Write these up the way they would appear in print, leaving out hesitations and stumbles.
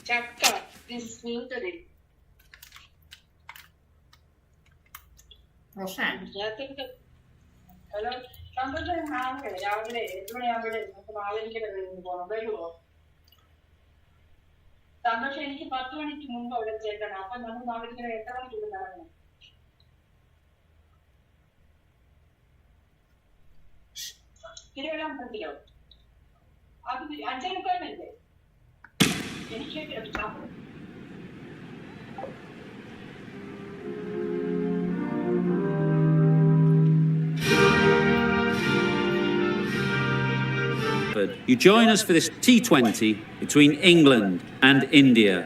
Chapter is muted. Hello, somebody have it. സന്തോഷം എനിക്ക് 10 മണിക്ക് മുമ്പ് അവിടെ ചേക്കണം. അപ്പൊ നമ്മൾ നാളെ എത്ര മണിക്ക് തരണം? തിരുവനന്തപുരത്തിലോ? അത് 5:30 എനിക്ക് You join us for this T20 between England and India.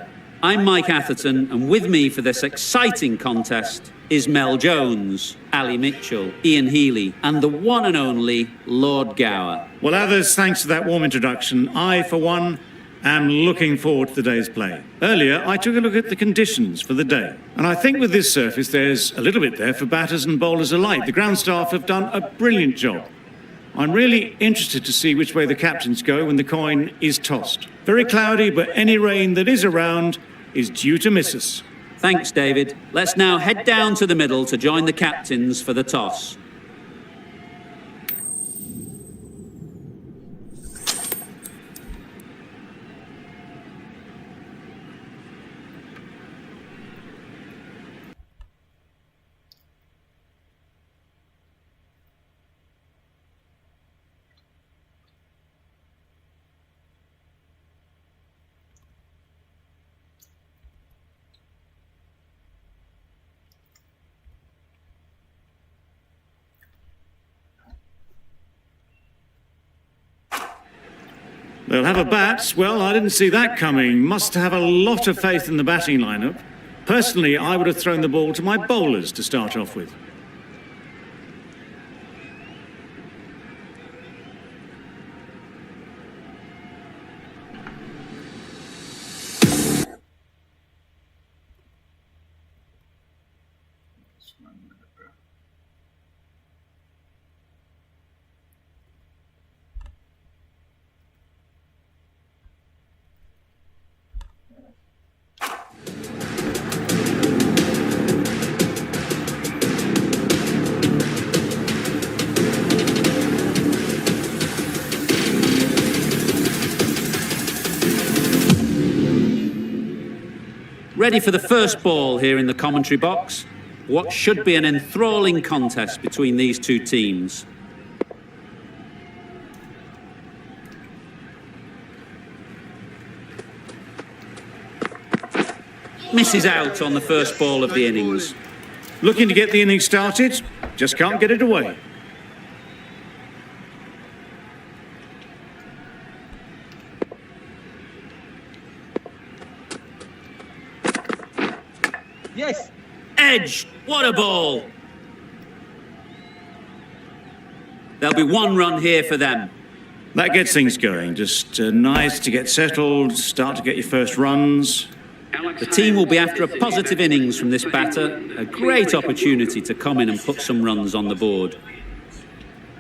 I'm Mike Atherton, and with me for this exciting contest is Mel Jones, Ali Mitchell, Ian Healy, and the one and only Lord Gower. Well, others, thanks to that warm introduction, I, for one, am looking forward to the day's play. Earlier, I took a look at the conditions for the day, and I think with this surface, there's a little bit there for batters and bowlers alike. The ground staff have done a brilliant job. I'm really interested to see which way the captains go when the coin is tossed. Very cloudy, but any rain that is around is due to miss us. Thanks, David. Let's now head down to the middle to join the captains for the toss. They'll have a bat. Well, I didn't see that coming. Must have a lot of faith in the batting lineup. Personally, I would have thrown the ball to my bowlers to start off with. Ready for the first ball here in the commentary box. What should be an enthralling contest between these two teams. Misses out on the first ball of the innings. Looking to get the innings started, just can't get it away. Yes. Edge. What a ball. There'll be one run here for them. That gets things going. Just nice to get settled, start to get your first runs. The team will be after a positive innings from this batter. A great opportunity to come in and put some runs on the board.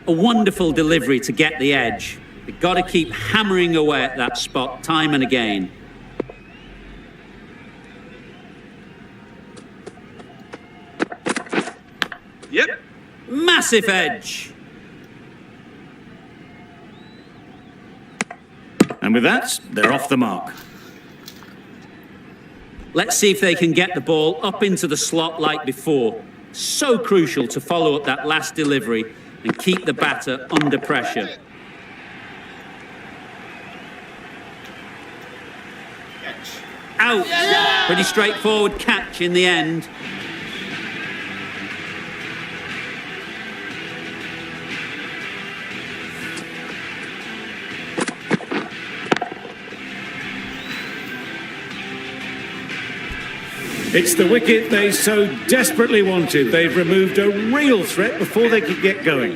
A wonderful delivery to get the edge. They've got to keep hammering away at that spot time and again. Yep. Massive edge. And with that, they're off the mark. Let's see if they can get the ball up into the slot like before. So crucial to follow up that last delivery and keep the batter under pressure. Out. Pretty straightforward catch in the end. It's the wicket they so desperately wanted. They've removed a real threat before they could get going.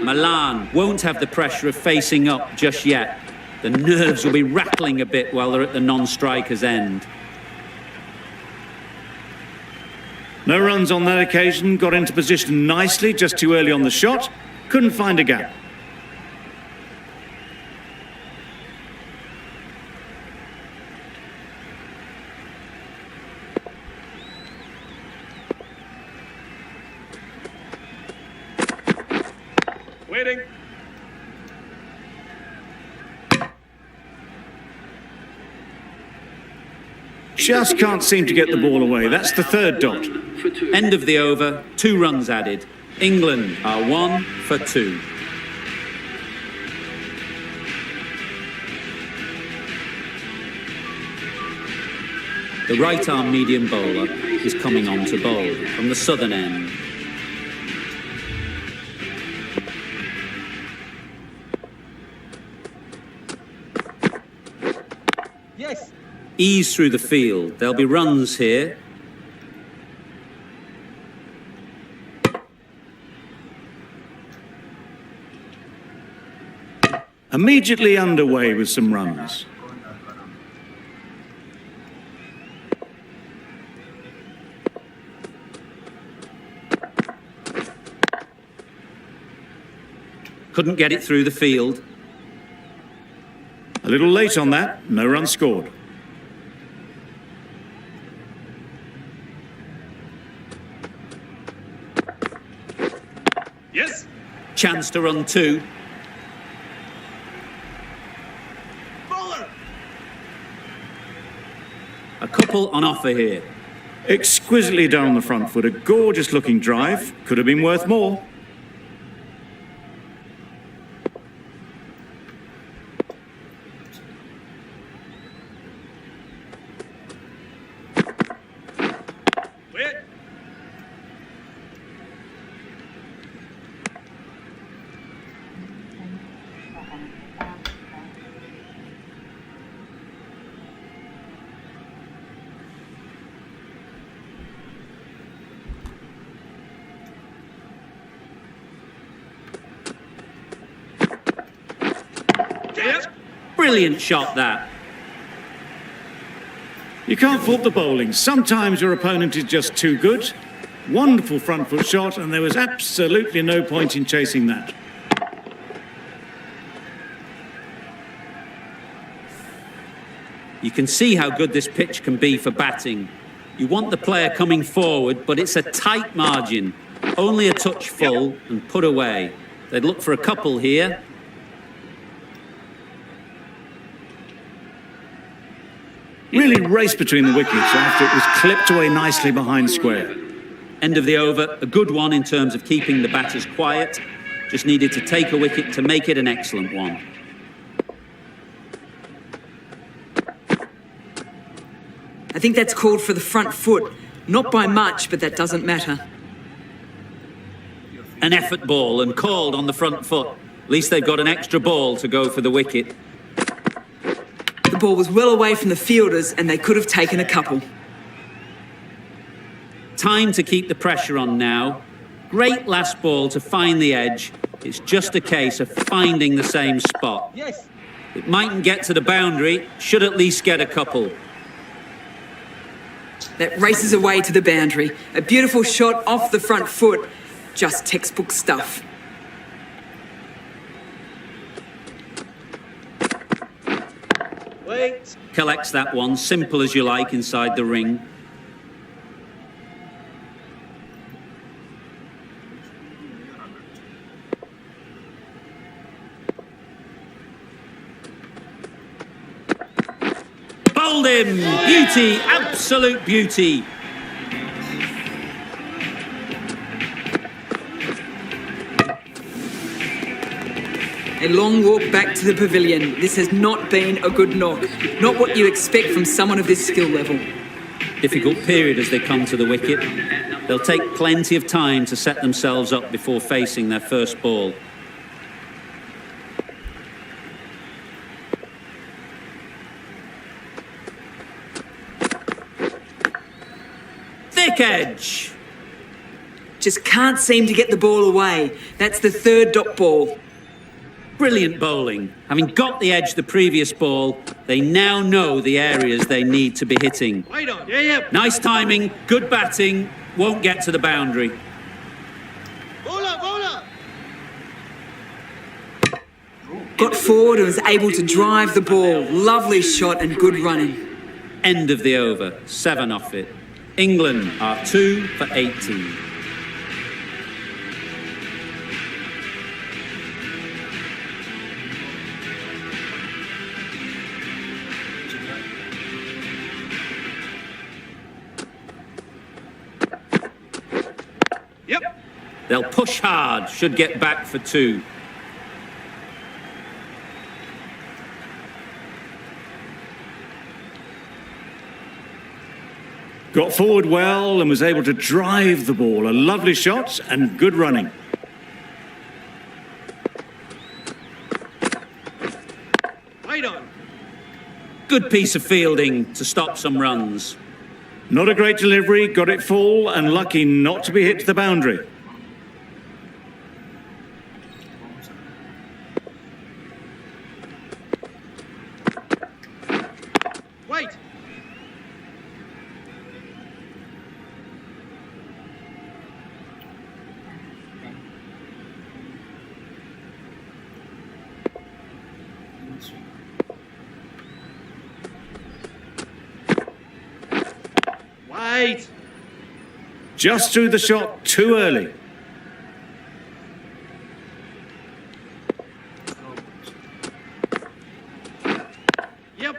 Milan won't have the pressure of facing up just yet. The nerves will be rattling a bit while they're at the non-striker's end. No runs on that occasion, got into position nicely, just too early on the shot, couldn't find a gap. Waiting. Just can't seem to get the ball away. That's the third dot. End of the over, 2 runs added. England are 1 for 2. The right-arm medium bowler is coming on to bowl from the southern end. Yes. Ease through the field. There'll be runs here. Immediately underway with some runs. Couldn't get it through the field. A little late on that, no run scored. Yes. Chance to run 2. Bowler. A couple on offer here. Exquisitely done on the front foot, a gorgeous looking drive, could have been worth more. Wait. Yes. Brilliant shot, that. You can't fault the bowling. Sometimes your opponent is just too good. Wonderful front foot shot, and there was absolutely no point in chasing that. You can see how good this pitch can be for batting. You want the player coming forward, but it's a tight margin. Only a touch full and put away. They'd look for a couple here. Really raced between the wickets after it was clipped away nicely behind square. End of the over, a good one in terms of keeping the batters quiet. Just needed to take a wicket to make it an excellent one. I think that's called for the front foot. Not by much, but that doesn't matter. An effort ball and called on the front foot. At least they've got an extra ball to go for the wicket. The ball was well away from the fielders and they could have taken a couple. Time to keep the pressure on now. Great last ball to find the edge. It's just a case of finding the same spot. Yes. It mightn't get to the boundary, should at least get a couple. That races away to the boundary. A beautiful shot off the front foot. Just textbook stuff. Wait. Collects that one, simple as you like inside the ring. Bowled him! Beauty, absolute beauty. A long walk back to the pavilion. This has not been a good knock. Not what you expect from someone of this skill level. Difficult period as they come to the wicket. They'll take plenty of time to set themselves up before facing their first ball. Thick edge. Just can't seem to get the ball away. That's the third dot ball. Brilliant bowling. Having got the edge the previous ball, they now know the areas they need to be hitting. Wait on. Yeah. Nice timing, good batting, won't get to the boundary. Bowler, bowler! Got forward and was able to drive the ball. Lovely shot and good running. End of the over, 7 off it. England are 2 for 18. Yep. They'll push hard, should get back for 2. Got forward well and was able to drive the ball. A lovely shot and good running. Right on. Good piece of fielding to stop some runs. Not a great delivery, got it full and lucky not to be hit to the boundary. Wait. Wait. Just threw the shot too early. Yep.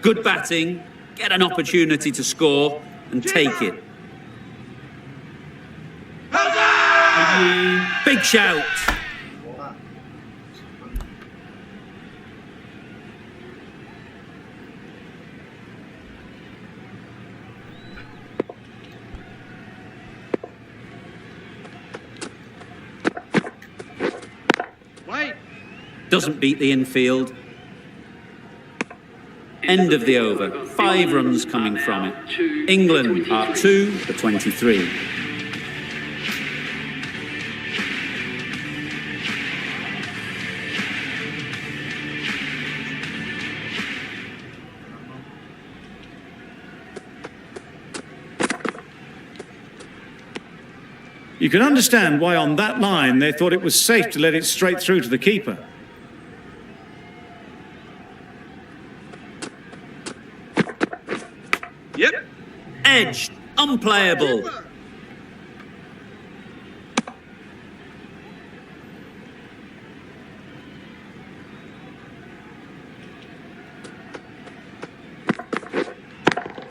Good batting, get an opportunity to score and take it. Big shout. Wait. Doesn't beat the infield. End of the over. 5 runs coming from it. England are 2 for 23. You can understand why on that line they thought it was safe to let it straight through to the keeper. Yep. Edged, unplayable.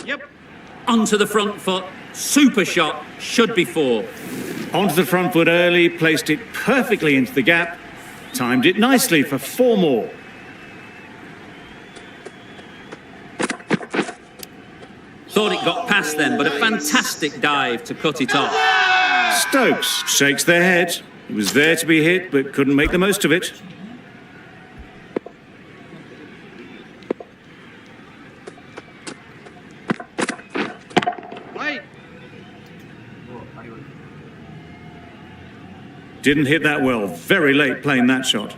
Yep. Onto the front foot. Super shot, should be 4. Onto the front foot early, placed it perfectly into the gap, timed it nicely for 4 more. Thought it got past them, but a fantastic dive to cut it off. Stokes shakes their head. It was there to be hit, but couldn't make the most of it. Wait. Didn't hit that well. Very late playing that shot.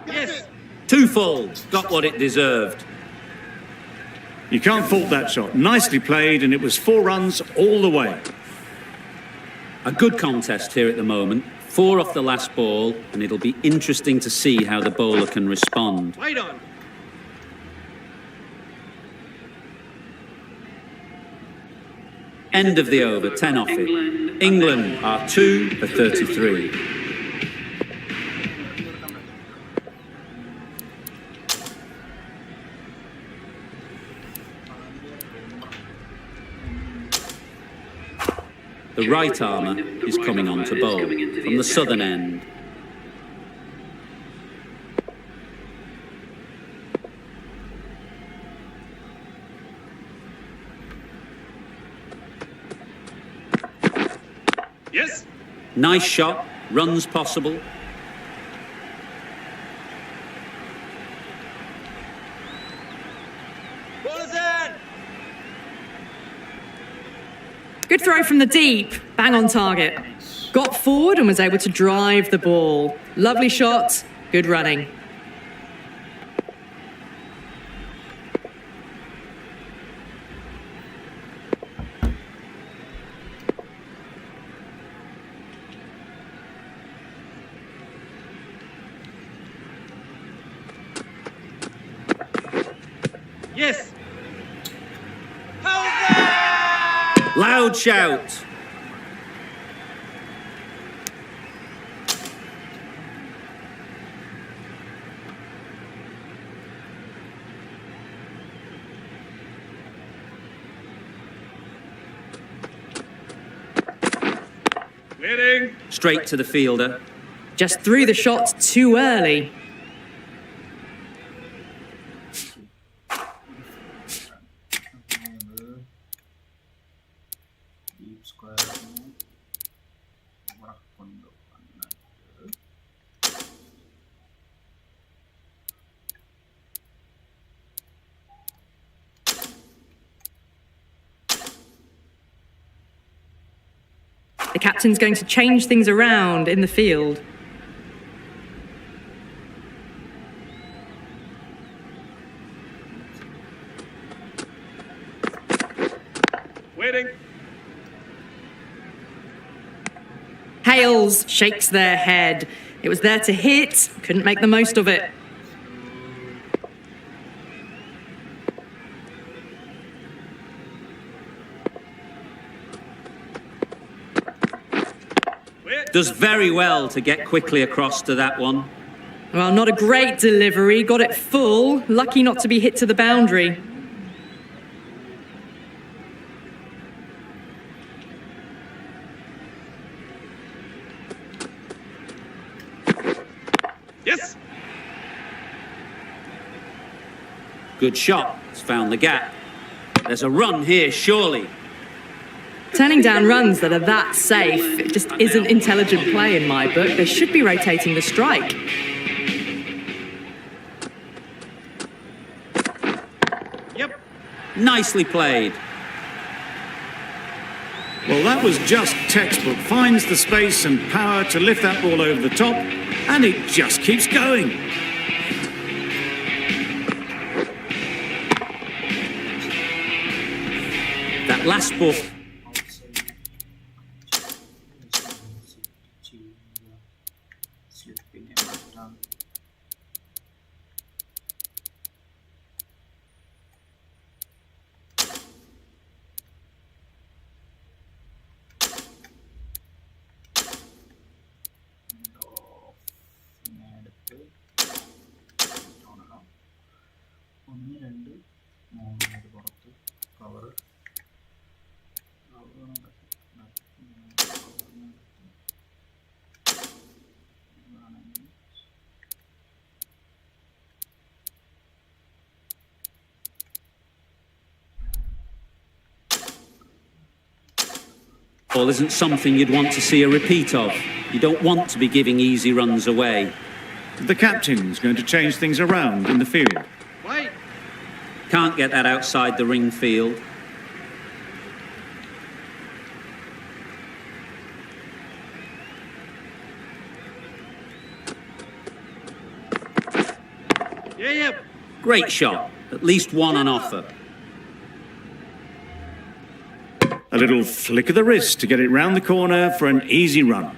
Yes. 2 full, got what it deserved. You can't fault that shot. Nicely played, and it was 4 runs all the way. A good contest here at the moment. 4 off the last ball, and it'll be interesting to see how the bowler can respond. Wait on. End of the over, 10 off it. England are 2 for 33. The right armour is coming on to bowl from the southern end. Yes. Nice shot, runs possible. Ball is in. Good throw from the deep, bang on target. Got forward and was able to drive the ball. Lovely shot, good running. Yes. Hold that! Loud shout. Clearing. Straight to the fielder. Just threw the shot too early. deep square వరకుండు అన్నట్టు. The captain's going to change things around in the field. Waiting. Hales shakes their head. It was there to hit, couldn't make the most of it. Does very well to get quickly across to that one. Well, not a great delivery, got it full, lucky not to be hit to the boundary. Yes. Good shot. It's found the gap. There's a run here, surely. Turning down runs that are that safe, it just isn't intelligent play in my book. They should be rotating the strike. Yep. Nicely played. Well, that was just textbook. Finds the space and power to lift that ball over the top, and it just keeps going. That last ball. Slipping ఏమంటాం. എടുത്ത് ഒന്ന് രണ്ട് മൂന്ന് അത് പുറത്ത് cover Ball isn't something you'd want to see a repeat of. You don't want to be giving easy runs away. The captain's going to change things around in the field. Wait. Can't get that outside the ring field. Yeah. Great shot. At least one on offer. A little flick of the wrist to get it round the corner for an easy run.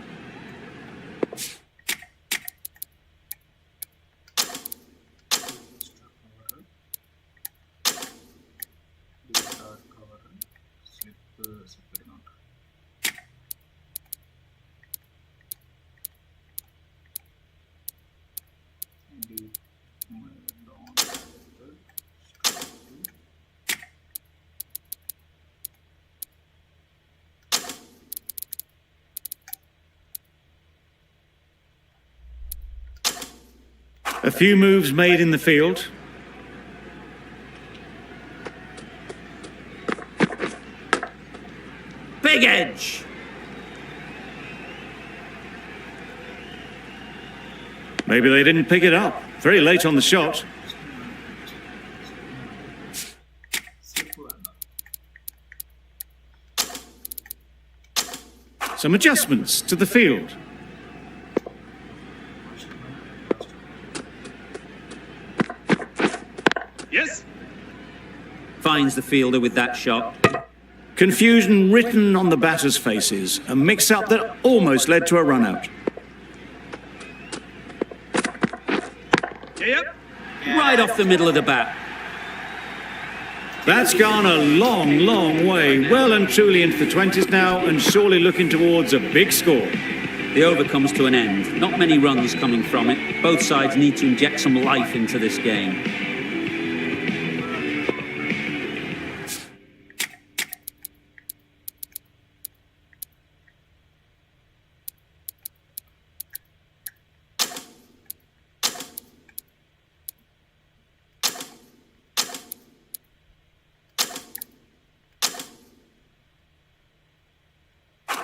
A few moves made in the field. Big edge. Maybe they didn't pick it up. Very late on the shot. Some adjustments to the field. Yes. Finds the fielder with that shot. Confusion written on the batters' faces. A mix-up that almost led to a run-out. Yep. Right off the middle of the bat. That's gone a long, long way. Well and truly into the 20s now, and surely looking towards a big score. The over comes to an end. Not many runs coming from it. Both sides need to inject some life into this game.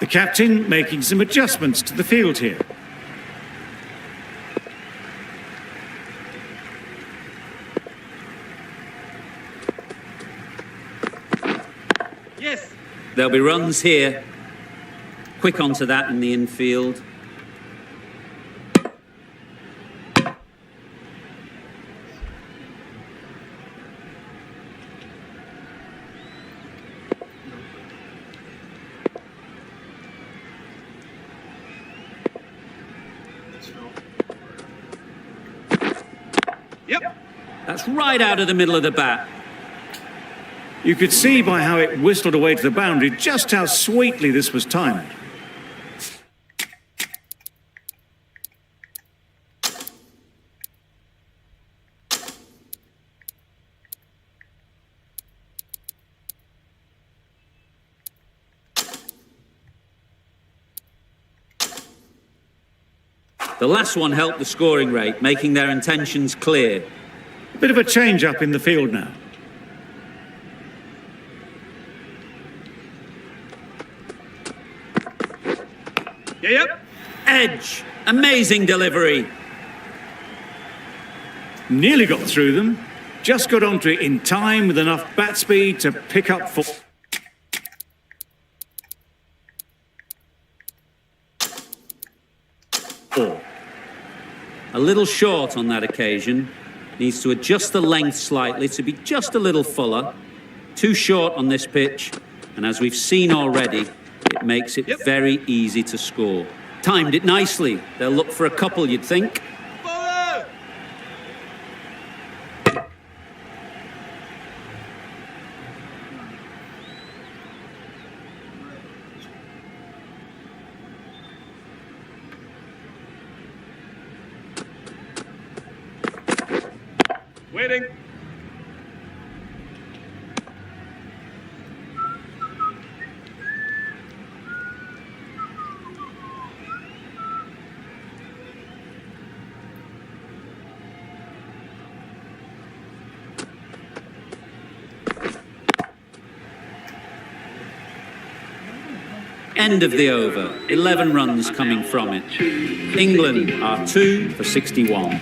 The captain making some adjustments to the field here. Yes. There'll be runs here. Quick onto that in the infield. Yep. That's right out of the middle of the bat. You could see by how it whistled away to the boundary just how sweetly this was timed. The last one helped the scoring rate, making their intentions clear. A bit of a change up in the field now. Yep. Edge. Amazing delivery. Nearly got through them. Just got onto it in time with enough bat speed to pick up four. A little short on that occasion. Needs to adjust the length slightly to be just a little fuller. Too short on this pitch. And as we've seen already, it makes it very easy to score. Timed it nicely. They'll look for a couple, you'd think. Bowler. Waiting. End of the over. 11 runs coming from it. England are 2 for 61.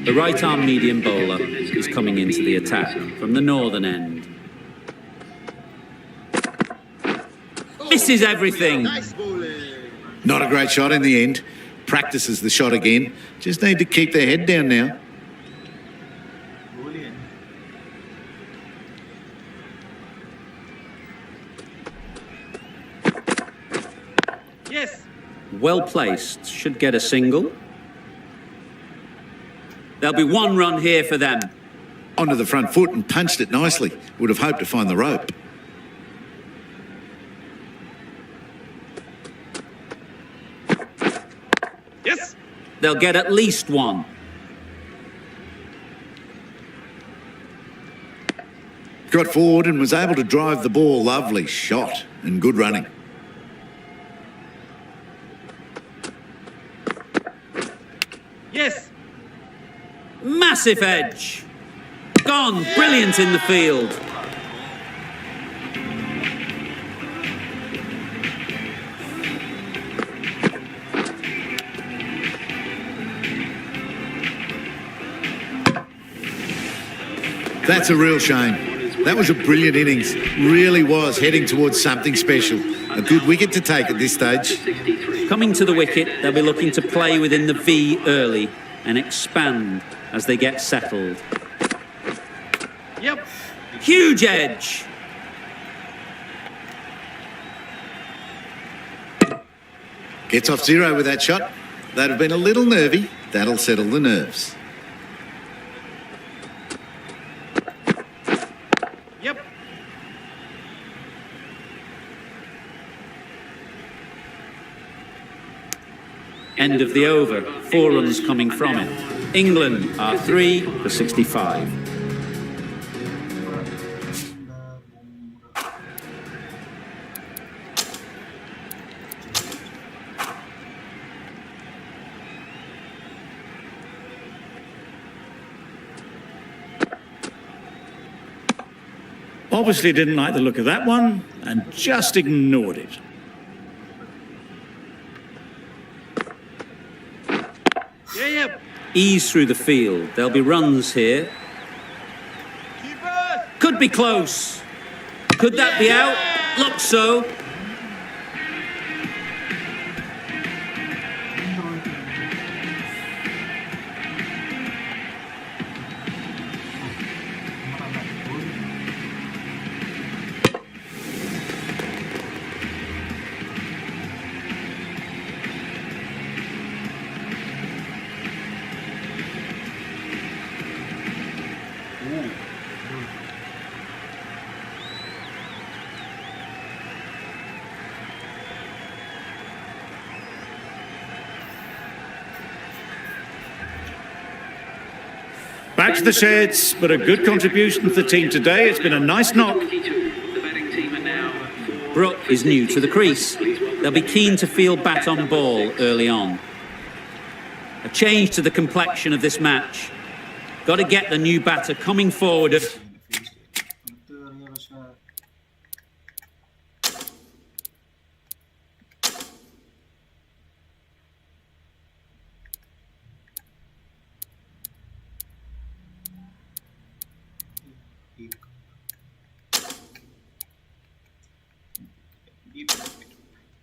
The right-arm medium bowler is coming into the attack from the northern end. Misses everything. Not a great shot in the end. Practices the shot again. Just need to keep their head down now. Boolean. Yes. Well placed. Should get a single. There'll be one run here for them. Onto the front foot and punched it nicely. Would have hoped to find the rope. Yes. They'll get at least one. Got forward and was able to drive the ball. Lovely shot and good running. Yes. Massive edge. Gone. Brilliant in the field. That's a real shame. That was a brilliant innings. Really was heading towards something special. A good wicket to take at this stage. Coming to the wicket, they'll be looking to play within the V early and expand as they get settled. Yep. Huge edge. Gets off zero with that shot. They'd have been a little nervy. That'll settle the nerves. Yep. End of the over. 4 runs coming from it. England are 3 for 65. Obviously didn't like the look of that one and just ignored it. Yeah. Ease through the field. There'll be runs here. Keeper. Could be close. Could that be out? Looks so. Back to the sheds, but a good contribution to the team today. It's been a nice knock. Brook is new to the crease. They'll be keen to field bat on ball early on. A change to the complexion of this match. Got to get the new batter coming forward.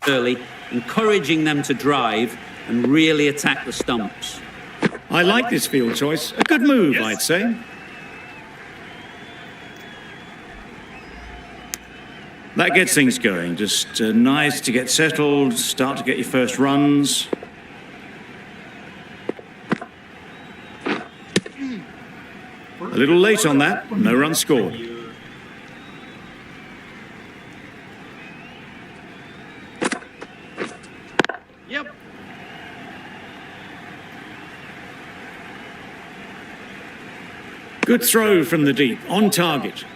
Early, encouraging them to drive and really attack the stumps. I like this field choice. A good move, Yes. I'd say. That gets things going. Just nice to get settled, start to get your first runs. A little late on that, no run scored. Yep. Good throw from the deep, on target.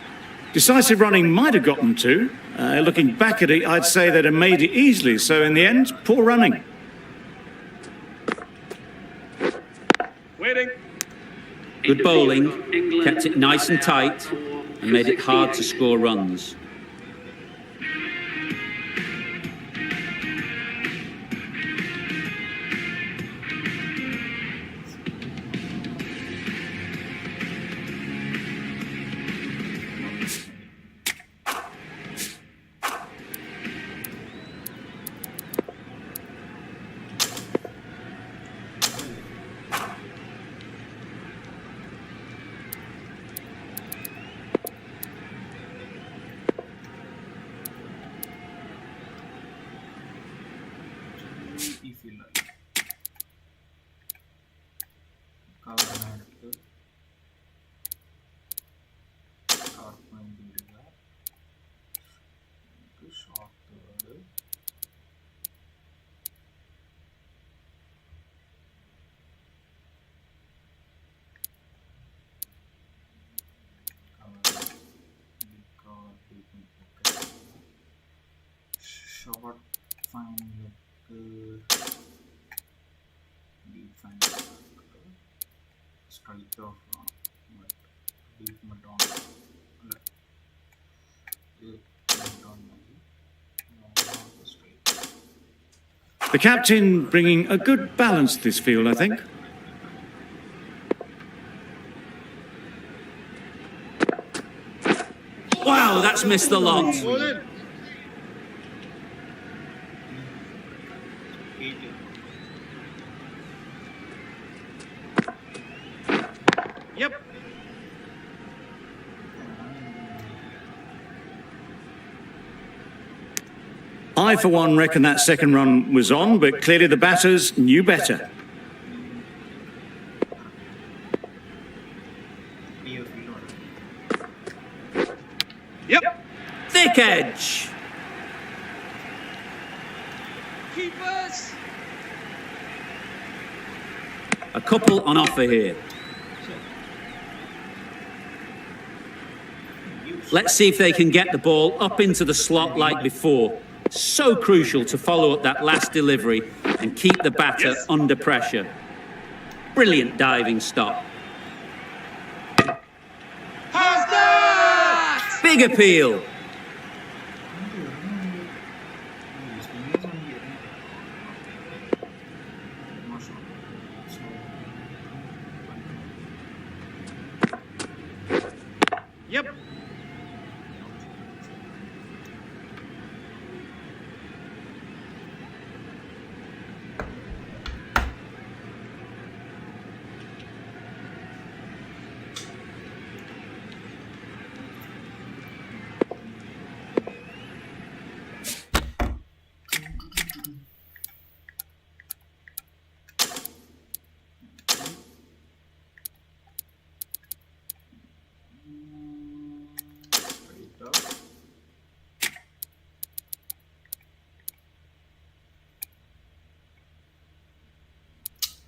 Decisive running might have gotten two. Looking back at it, I'd say they'd have made it easily. So in the end, poor running. Waiting. Good bowling, kept it nice and tight and made it hard to score runs. Short fine deep fine straight off deep madon straight. The captain bringing a good balance to this field, I think. Wow, that's missed the lot. Yep. I, for one, reckon that second run was on, but clearly the batters knew better. Yep. Thick edge. Keepers. A couple on offer here. Let's see if they can get the ball up into the slot like before. So crucial to follow up that last delivery and keep the batter under pressure. Brilliant diving stop. How's that? Big appeal. Yep.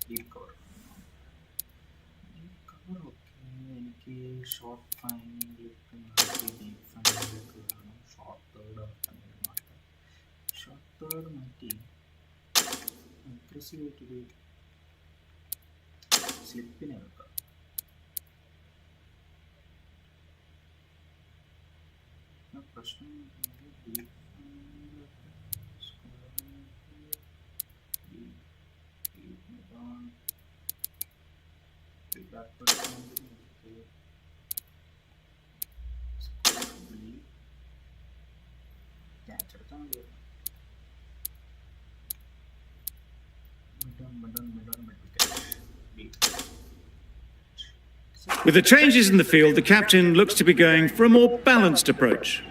Deep cover. Deep cover, okay. എനിക്ക് short ഫൈനലിലേക്ക് മാറ്റി deep ഫൈനലിലേക്ക് വേണം. Short third മാറ്റാം. Short third മാറ്റി അഗ്രസീവായിട്ടൊരു സ്ലിപ്പിനെ വെക്കാം. പ്രശ്നം deep With the changes in the field, the captain looks to be going for a more balanced approach.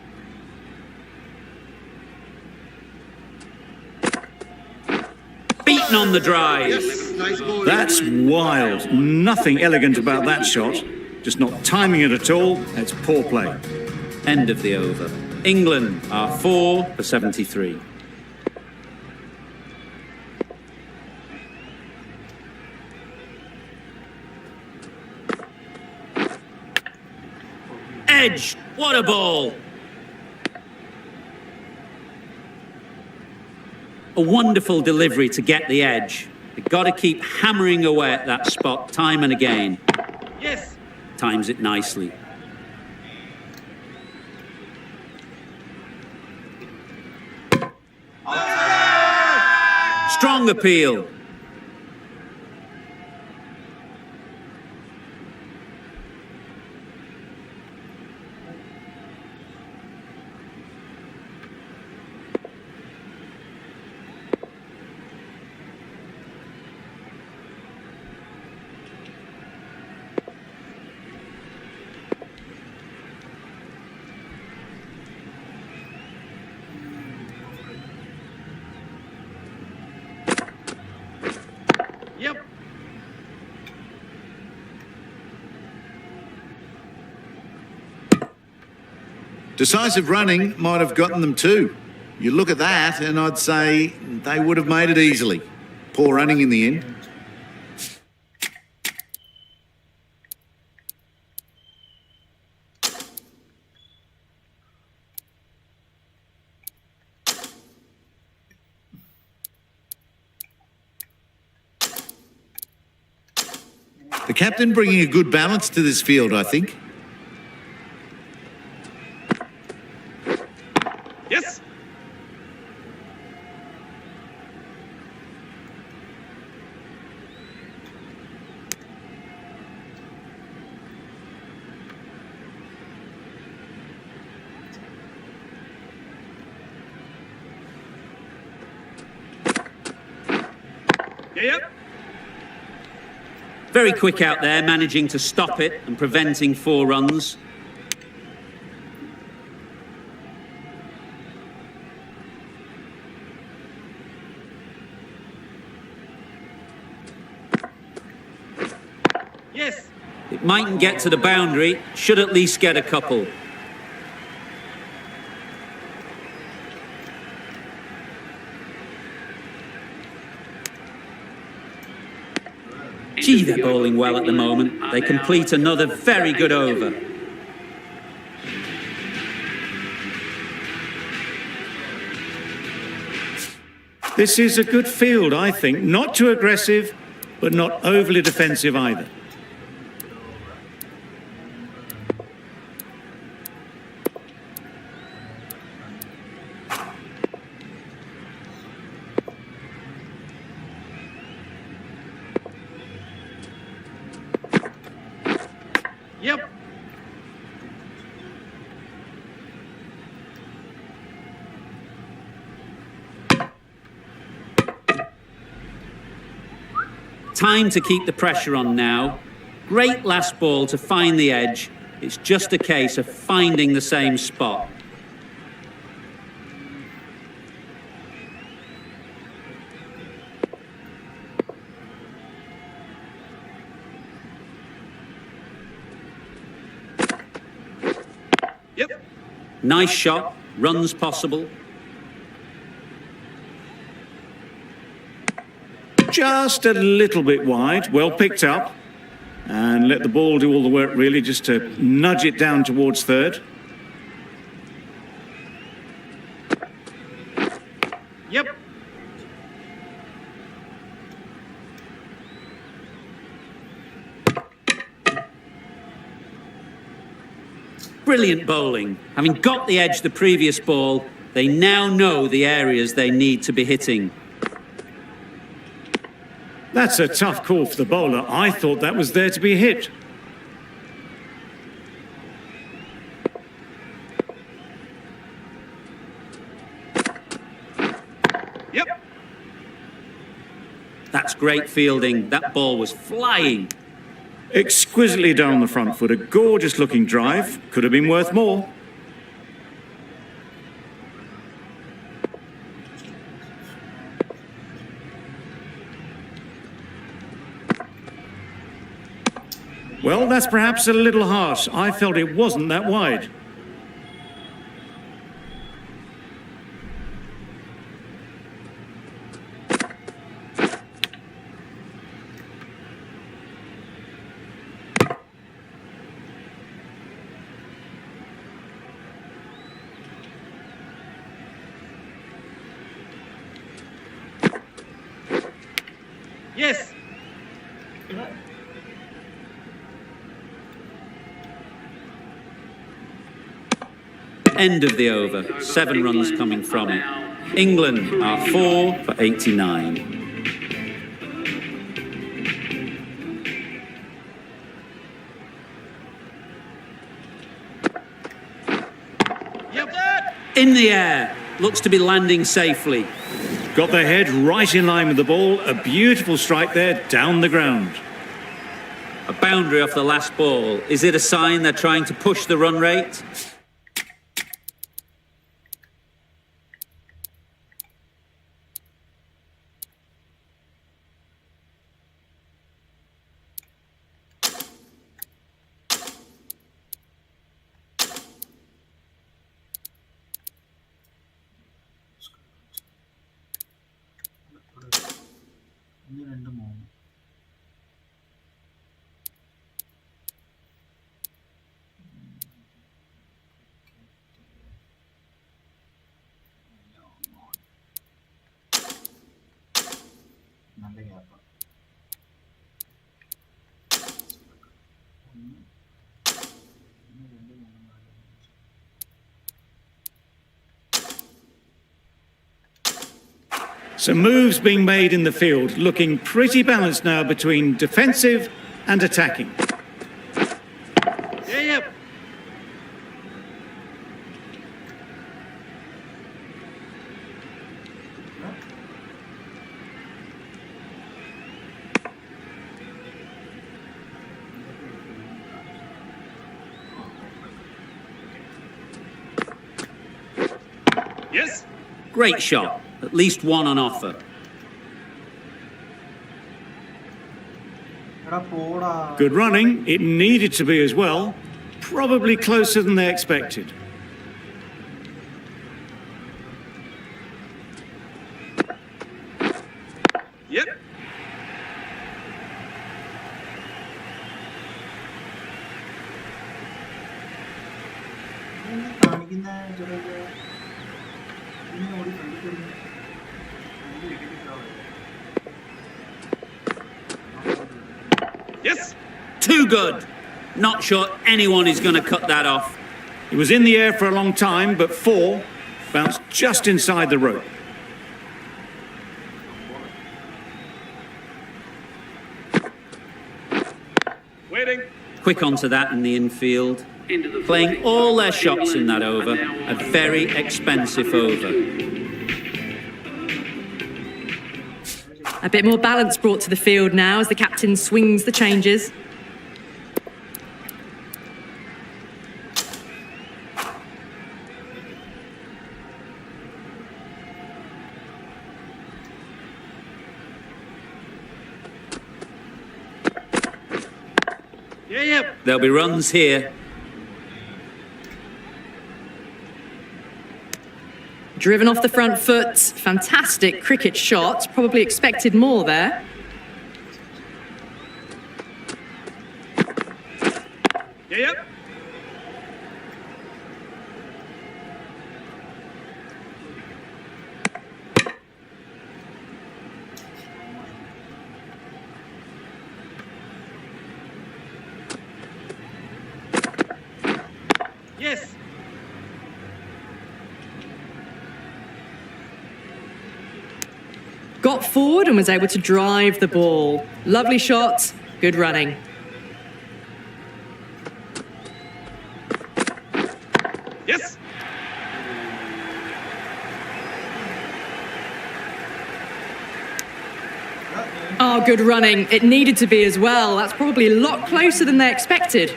Beaten on the drive. That's wild. Nothing elegant about that shot. Just not timing it at all. It's poor play. End of the over. England are 4 for 73. Edge. What a ball. A wonderful delivery to get the edge. They've got to keep hammering away at that spot time and again. Yes. Times it nicely. Strong appeal. Yep. Decisive running might have gotten them too. You look at that and I'd say they would have made it easily. Poor running in the end. The captain bringing a good balance to this field, I think. Yes. Yep. Very quick out there, managing to stop it and preventing 4 runs. Yes. It mightn't get to the boundary, should at least get a couple. Gee, they're bowling well at the moment. They complete another very good over. This is a good field, I think. Not too aggressive, but not overly defensive either. Yep. Time to keep the pressure on now. Great last ball to find the edge. It's just a case of finding the same spot. Yep. Nice shot, runs possible. Just a little bit wide, well picked up. And let the ball do all the work really, just to nudge it down towards third. Yep. Brilliant bowling. Having got the edge the previous ball, they now know the areas they need to be hitting. That's a tough call for the bowler. I thought that was there to be hit. Yep. That's great fielding. That ball was flying. Exquisitely down the front foot. A gorgeous looking drive. Could have been worth more. Well, that's perhaps a little harsh. I felt it wasn't that wide. Yes. End of the over. 7 runs coming from it. England are 4 for 89. Yep. In the air. Looks to be landing safely. Got their head right in line with the ball. A beautiful strike there, down the ground. A boundary off the last ball. Is it a sign they're trying to push the run rate? ഒന്ന് രണ്ട് മൂന്ന് നല്ല gap ഒന്ന് ഒന്ന് രണ്ട് മൂന്ന് നാല് അഞ്ച് Some moves being made in the field, looking pretty balanced now between defensive and attacking. Yeah, yep. Yes. Great shot. At least one on offer. എടാ Good running. It needed to be as well. Probably closer than they expected. Yep. കാണിക്കുന്ന ചെറിയ ഇങ്ങനെ ഓടി കണ്ടിട്ടുണ്ട്. Yes. Too good. Not sure anyone is going to cut that off. It was in the air for a long time, but 4 bounced just inside the rope. Waiting. Quick onto that in the infield. Playing all their shots in that over. A very expensive over. A bit more balance brought to the field now as the captain swings the changes. Yep. There'll be runs here. Driven off the front foot. Fantastic cricket shot. Probably expected more there. Yep. Yes. Got forward and was able to drive the ball. Lovely shot. Good running. Yes. Oh, good running. It needed to be as well. That's probably a lot closer than they expected.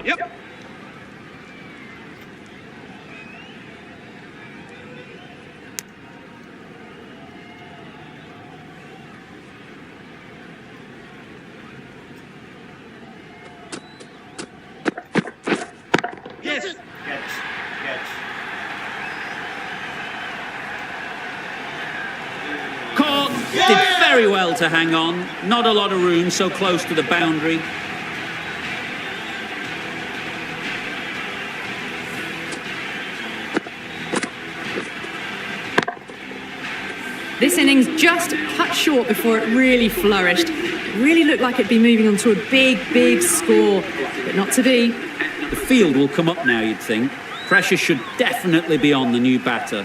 Yep. Yes. Caught. Did very well to hang on. Not a lot of room, so close to the boundary. This innings just cut short before it really flourished. It really looked like it'd be moving on to a big, big score, but not to be. The field will come up now, you'd think. Pressure should definitely be on the new batter,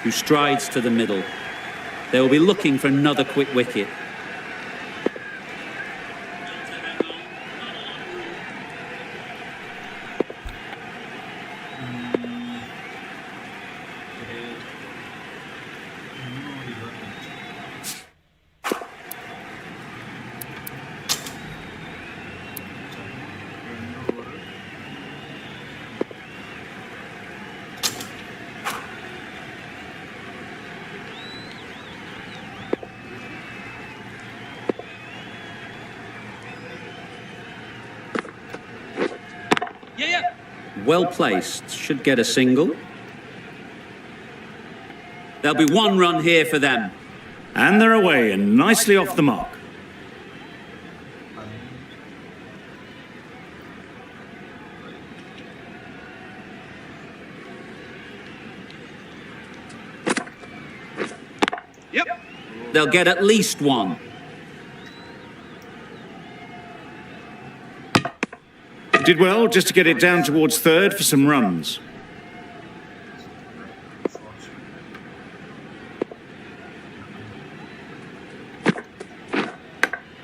who strides to the middle. They will be looking for another quick wicket. Well placed, should get a single. There'll be one run here for them. And they're away and nicely off the mark. Yep. They'll get at least one. Did well just to get it down towards third for some runs.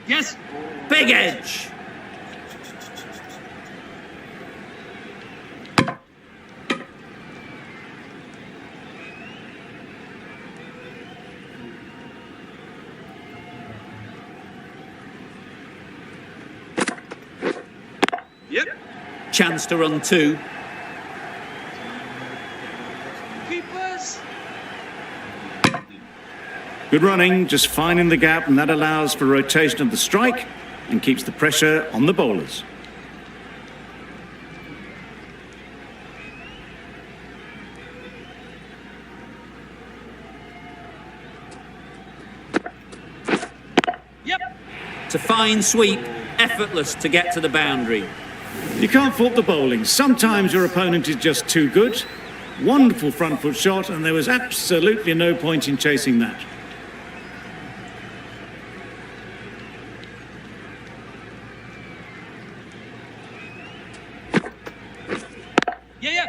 Yes. Big edge. Yep. Chance to run two. Keepers. Good running, just finding the gap, and that allows for rotation of the strike and keeps the pressure on the bowlers. Yep. It's a fine sweep, effortless to get to the boundary. You can't fault the bowling. Sometimes your opponent is just too good. Wonderful front foot shot, and there was absolutely no point in chasing that. Yeah.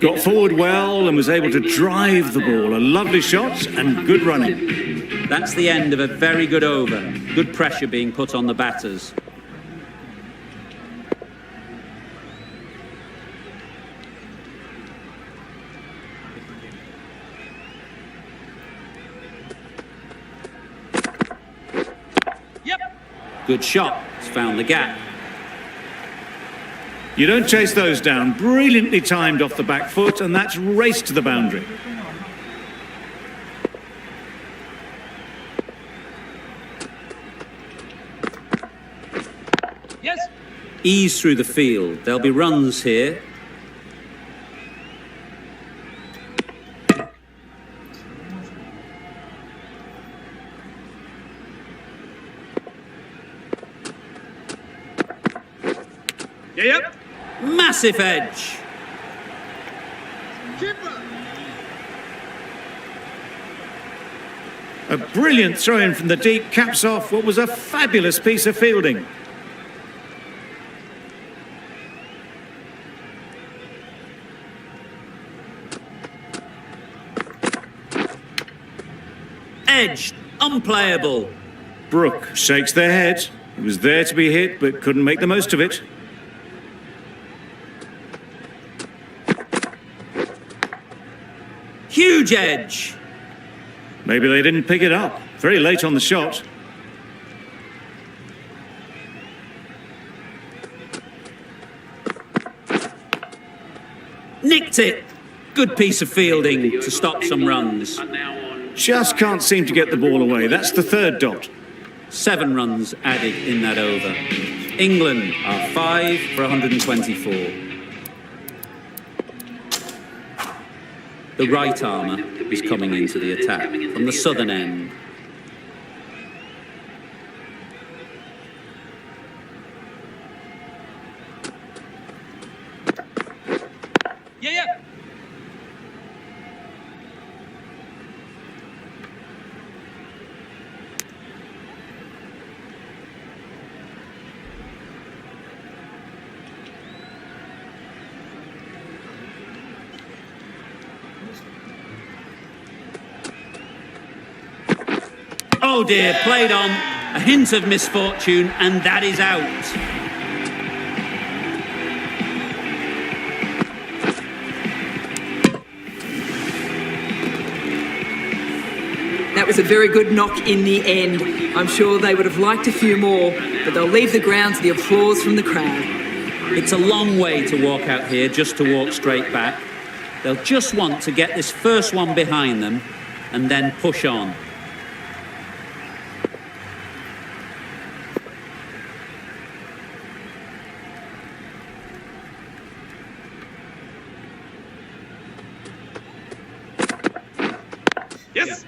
Got forward well and was able to drive the ball. A lovely shot and good running. That's the end of a very good over. Good pressure being put on the batters. Yep. Good shot. It's found the gap. You don't chase those down. Brilliantly timed off the back foot, and that's raced to the boundary. Yes. Ease through the field. There'll be runs here. Yep. Massive edge. A brilliant throw-in from the deep caps off what was a fabulous piece of fielding. Edge. Unplayable. Brooke shakes their head. It was there to be hit, but couldn't make the most of it. Huge edge. Maybe they didn't pick it up. Very late on the shot. Nicked it. Good piece of fielding to stop some runs. Just can't seem to get the ball away. That's the third dot. 7 runs added in that over. England are 5 for 124. The right armour is coming into the attack from the southern end. Yeah. Oh dear, played on. A hint of misfortune, and that is out. That was a very good knock in the end. I'm sure they would have liked a few more, but they'll leave the ground to the applause from the crowd. It's a long way to walk out here just to walk straight back. They'll just want to get this first one behind them and then push on. Yes.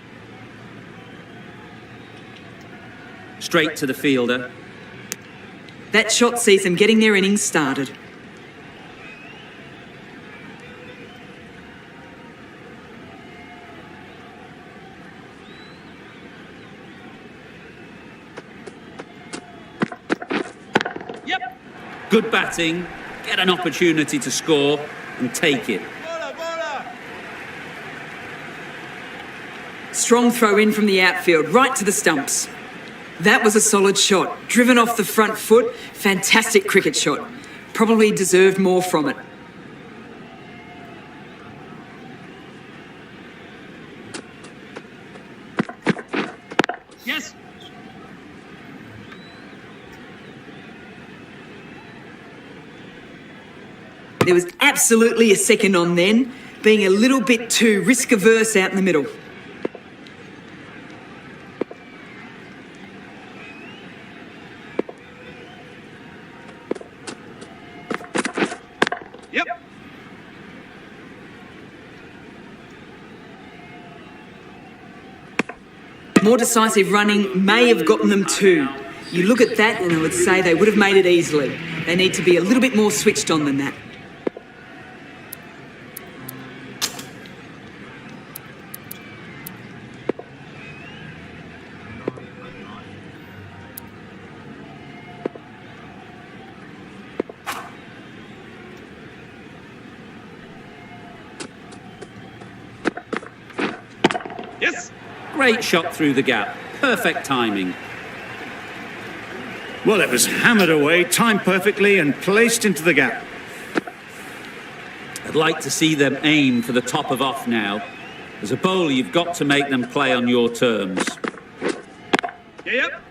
Straight to the fielder. That shot sees them getting their innings started. Yep. Good batting, get an opportunity to score and take it. Strong throw in from the outfield, right to the stumps. That was a solid shot, driven off the front foot. Fantastic cricket shot. Probably deserved more from it. Yes. There was absolutely a second on then, being a little bit too risk-averse out in the middle. Yep. More decisive running may have gotten them too. You look at that and I would say they would have made it easily. They need to be a little bit more switched on than that. Yes. Great shot through the gap. Perfect timing. Well, it was hammered away, timed perfectly and placed into the gap. I'd like to see them aim for the top of off now. As a bowler, you've got to make them play on your terms. Yeah, yep.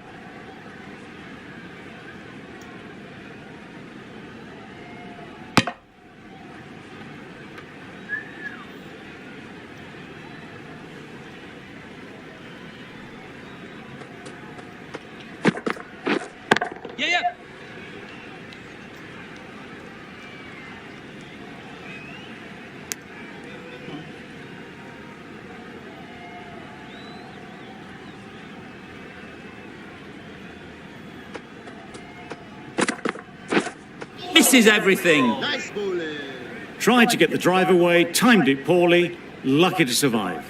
Yeah, yeah. Misses everything. Nice bowling. Tried to get the drive away, timed it poorly, lucky to survive.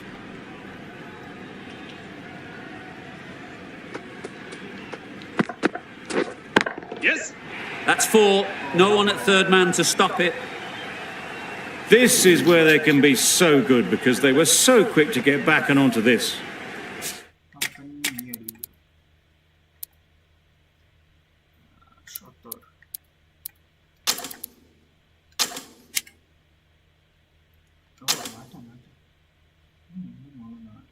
Yes. That's 4. No one at third man to stop it. This is where they can be so good because they were so quick to get back and onto this. Company ini ada shorter. Oh, macam. Ini mau nak.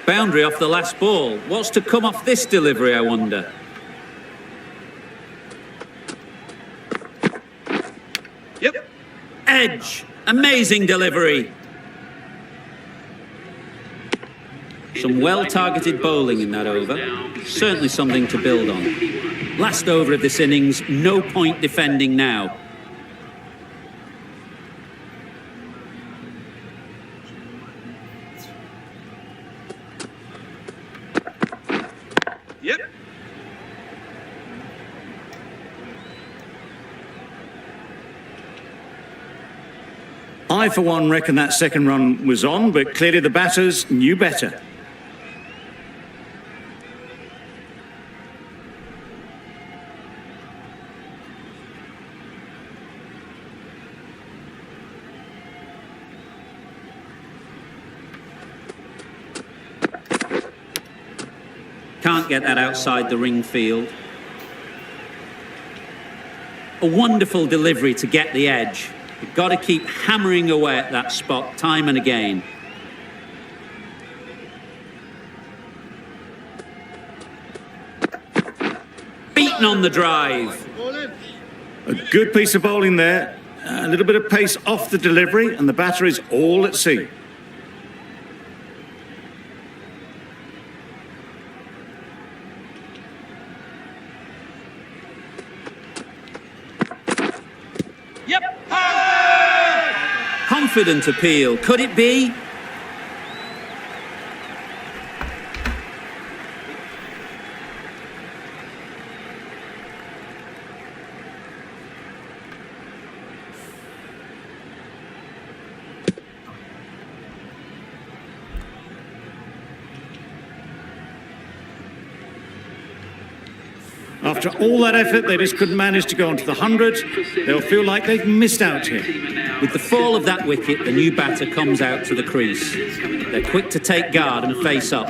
Boundary off the last ball. What's to come off this delivery, I wonder? Yep. Edge. Amazing delivery. Some well-targeted bowling in that over. Certainly something to build on. Last over of this innings, no point defending now. Yep. I, for one, reckon that second run was on, but clearly the batters knew better. Can't get that outside the ring field. A wonderful delivery to get the edge. You've got to keep hammering away at that spot time and again. Beaten on the drive. A good piece of bowling there. A little bit of pace off the delivery, and the batter is all at sea. Yep. Confident appeal. Could it be? After all that effort, they just couldn't manage to go onto the 100. They'll feel like they've missed out here. With the fall of that wicket, the new batter comes out to the crease. They're quick to take guard and face up.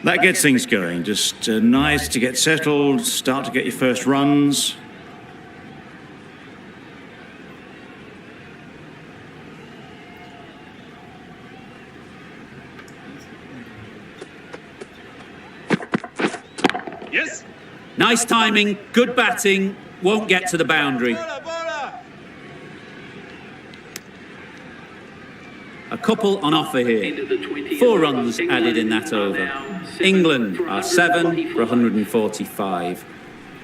That gets things going. Just nice to get settled, start to get your first runs. Yes. Nice timing, good batting, won't get to the boundary. Bola, bola. A couple on offer here. 4 runs added in that over. England are 7 for 145.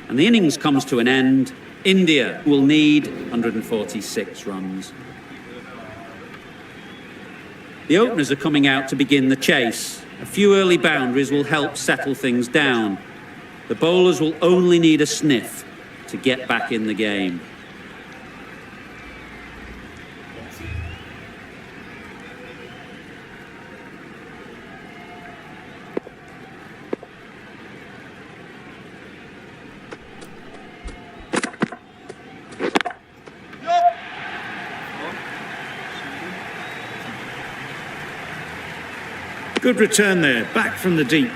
And the innings comes to an end. India will need 146 runs. The openers are coming out to begin the chase. A few early boundaries will help settle things down. The bowlers will only need a sniff to get back in the game. Good return there, back from the deep.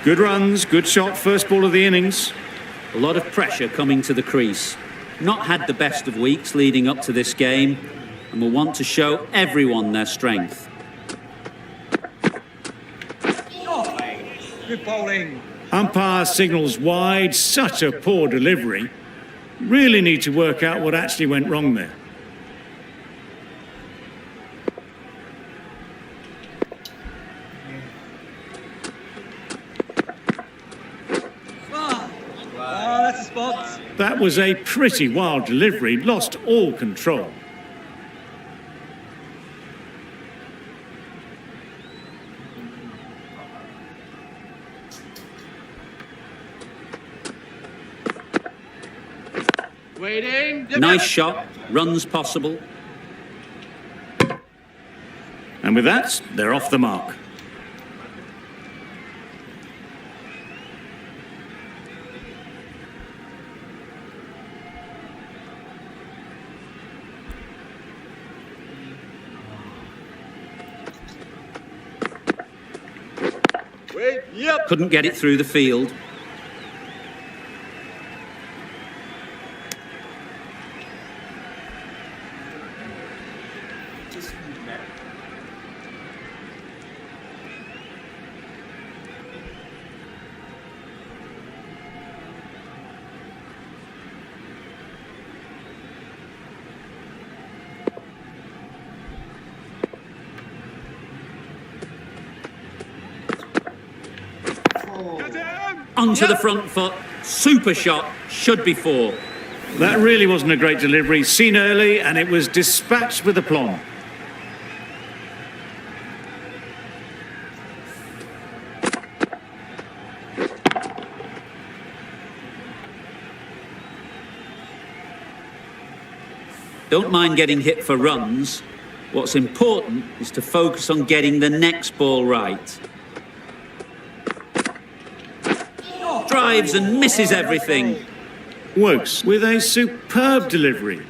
Good runs, good shot, first ball of the innings. A lot of pressure coming to the crease. Not had the best of weeks leading up to this game and will want to show everyone their strength. Good bowling. Umpire signals wide, such a poor delivery. Really need to work out what actually went wrong there. Oh, that's a spot. That was a pretty wild delivery, lost all control. Waiting. Nice shot, runs possible. And with that, they're off the mark. Wait. Yep. Couldn't get it through the field. Onto the front foot, super shot, should be 4. That really wasn't a great delivery, seen early, and it was dispatched with aplomb. Don't mind getting hit for runs. What's important is to focus on getting the next ball right. Drives and misses everything. Wokes with a superb delivery.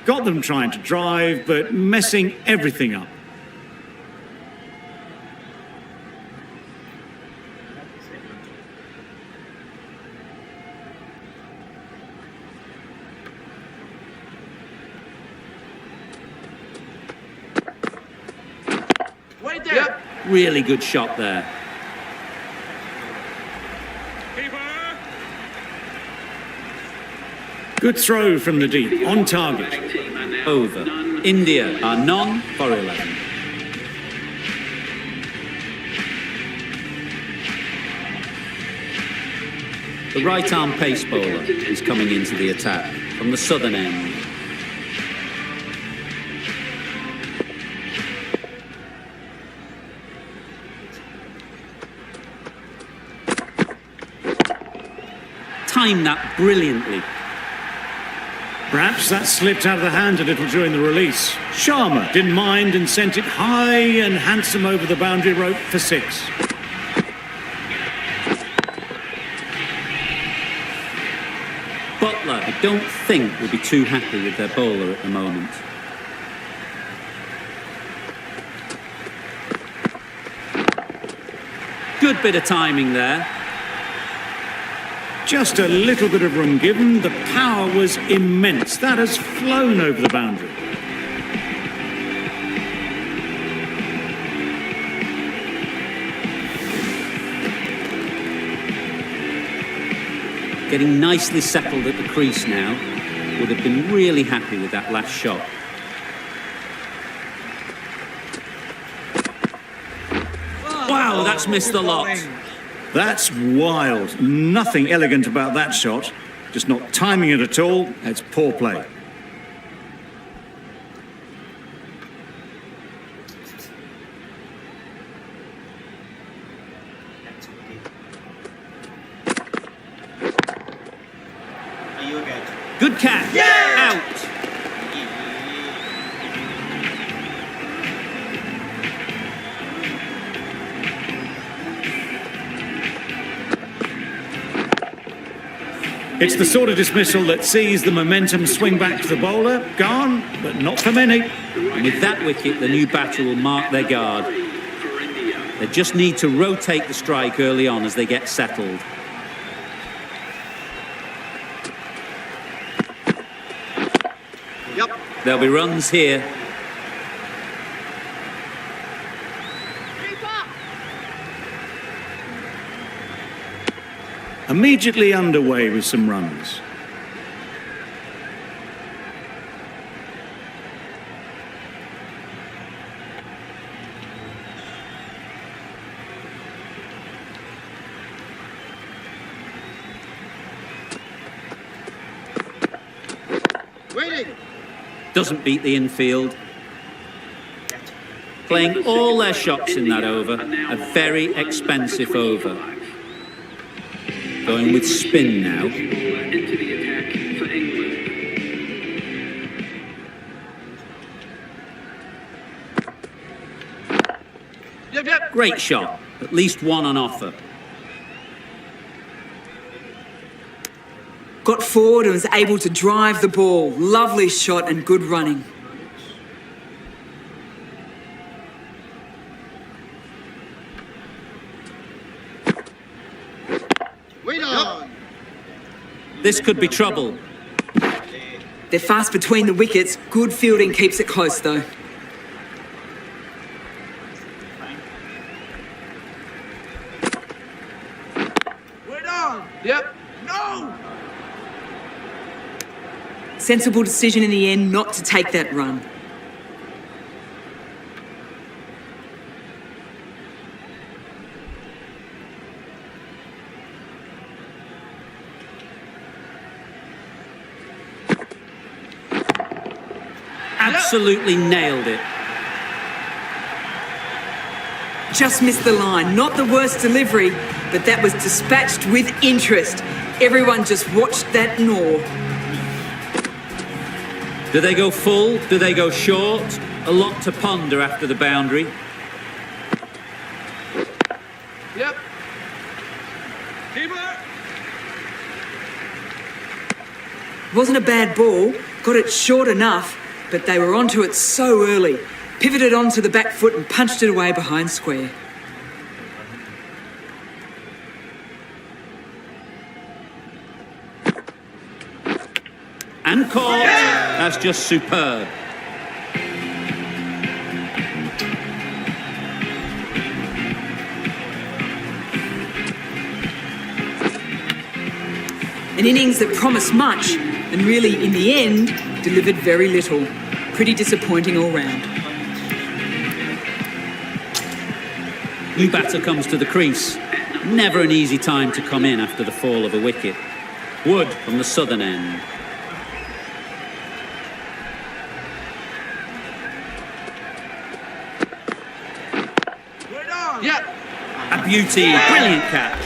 Got them trying to drive, but messing everything up. Wait there. Yep. Really good shot there. Good throw from the deep, on target. Over. India are none for 11. The right-arm pace bowler is coming into the attack from the southern end. Timed that brilliantly. Perhaps that slipped out of the hand a little during the release. Sharma didn't mind and sent it high and handsome over the boundary rope for 6. Butler, I don't think, will be too happy with their bowler at the moment. Good Good bit of timing there. Just a little bit of room given. The power was immense. That has flown over the boundary. Getting nicely settled at the crease now. Would have been really happy with that last shot. Wow, that's missed the lot. That's wild. Nothing elegant about that shot. Just not timing it at all. It's poor play. Good catch. Yeah! Out. It's the sort of dismissal that sees the momentum swing back to the bowler. Gone, but not for many. And with that wicket, the new batter will mark their guard. They just need to rotate the strike early on as they get settled. Yep. There'll be runs here. Immediately underway with some runs. Waiting. Doesn't beat the infield. Playing all their shots in that over. A very expensive over. Going with spin now. Into the attack for England. Yep. Great shot. At least one on offer. Got forward and was able to drive the ball. Lovely shot and good running. Wait on. This could be trouble. They're fast between the wickets. Good fielding keeps it close though. Wait on. Yep. No. Sensible decision in the end not to take that run. Absolutely nailed it. Just missed the line. Not the worst delivery, but that was dispatched with interest. Everyone just watched that gnaw. Do they go full? Do they go short? A lot to ponder after the boundary. Yep. Keeper. Wasn't a bad ball. Got it short enough, but they were onto it so early. Pivoted onto the back foot and punched it away behind square. And caught. That's just superb. An innings that promised much and really, in the end, delivered very little. Pretty disappointing all round. New batter comes to the crease. Never an easy time to come in after the fall of a wicket. Wood from the southern end. Yep. A beauty. Brilliant catch.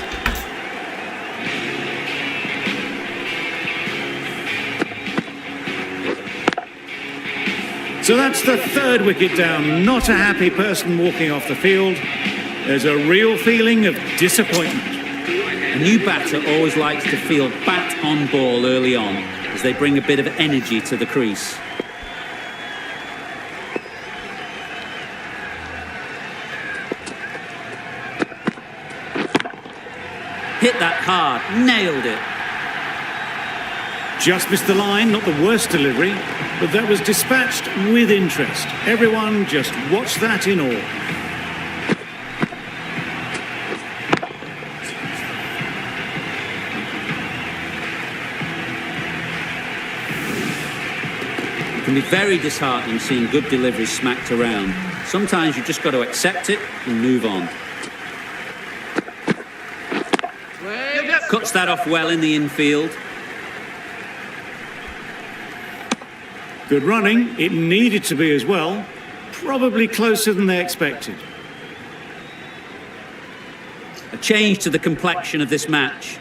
So that's the third wicket down. Not a happy person walking off the field. There's a real feeling of disappointment. A new batter always likes to feel bat on ball early on as they bring a bit of energy to the crease. Hit that hard, nailed it. Just missed the line, not the worst delivery, but that was dispatched with interest. Everyone just watched that in awe. It can be very disheartening seeing good deliveries smacked around. Sometimes you just got to accept it and move on. Cuts that off well in the infield. Good running. It needed to be as well. Probably closer than they expected. A change to the complexion of this match.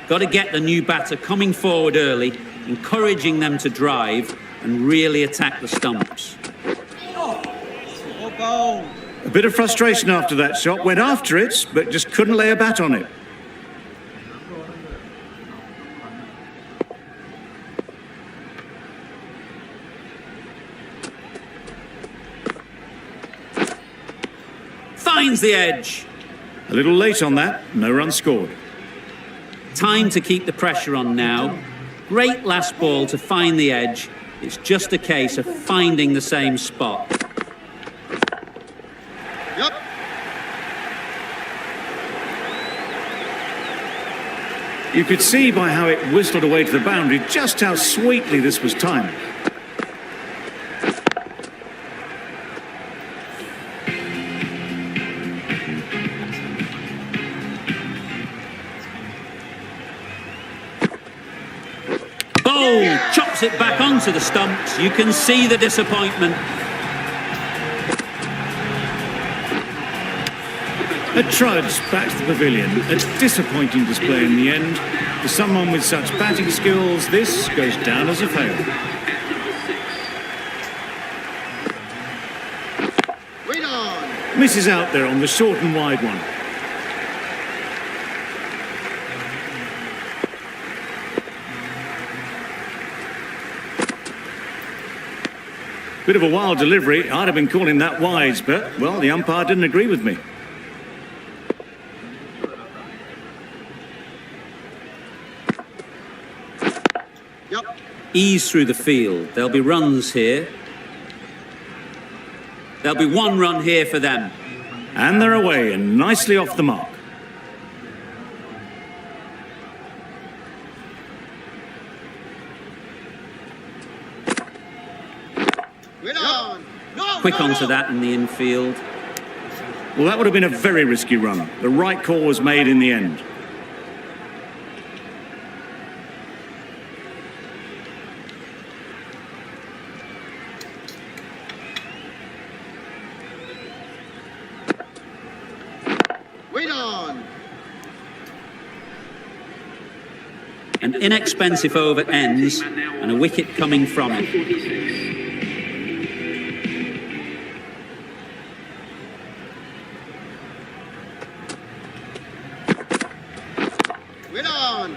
Got to get the new batter coming forward early, encouraging them to drive and really attack the stumps. A bit of frustration after that shot. Went after it, but just couldn't lay a bat on it. Finds the edge. A little late on that. No run scored. Time to keep the pressure on now. Great last ball to find the edge. It's just a case of finding the same spot. Yep. You could see by how it whistled away to the boundary just how sweetly this was timed. Oh, chops it back onto the stumps. You can see the disappointment. A trudge back to the pavilion. A disappointing display in the end. For someone with such batting skills, this goes down as a fail. Wait on. Misses out there on the short and wide one. Bit of a wild delivery. I'd have been calling that wise, but, well, the umpire didn't agree with me. Yep. Ease through the field. There'll be runs here. There'll be one run here for them. And they're away and nicely off the mark. Wait on. No, Quick no, onto no. that in the infield. Well, that would have been a very risky run. The right call was made in the end. Wait on. An inexpensive over ends and a wicket coming from it. 46. Wait on.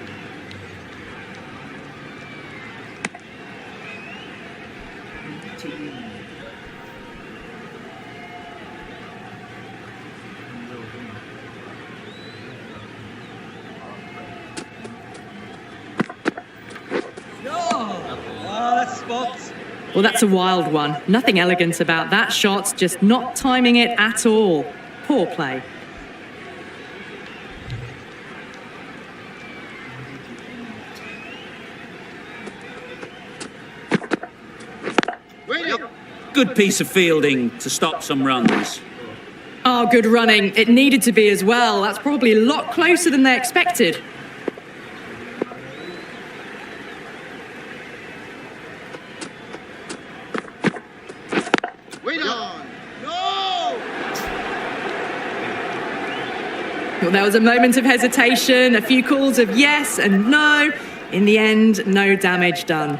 Well, that's a wild one. Nothing elegant about that shot, just not timing it at all. Poor play. Wait on. Good piece of fielding to stop some runs. Oh, good running. It needed to be as well. That's probably a lot closer than they expected. Wait on. No. Well, there was a moment of hesitation, a few calls of yes and no. In the end, no damage done.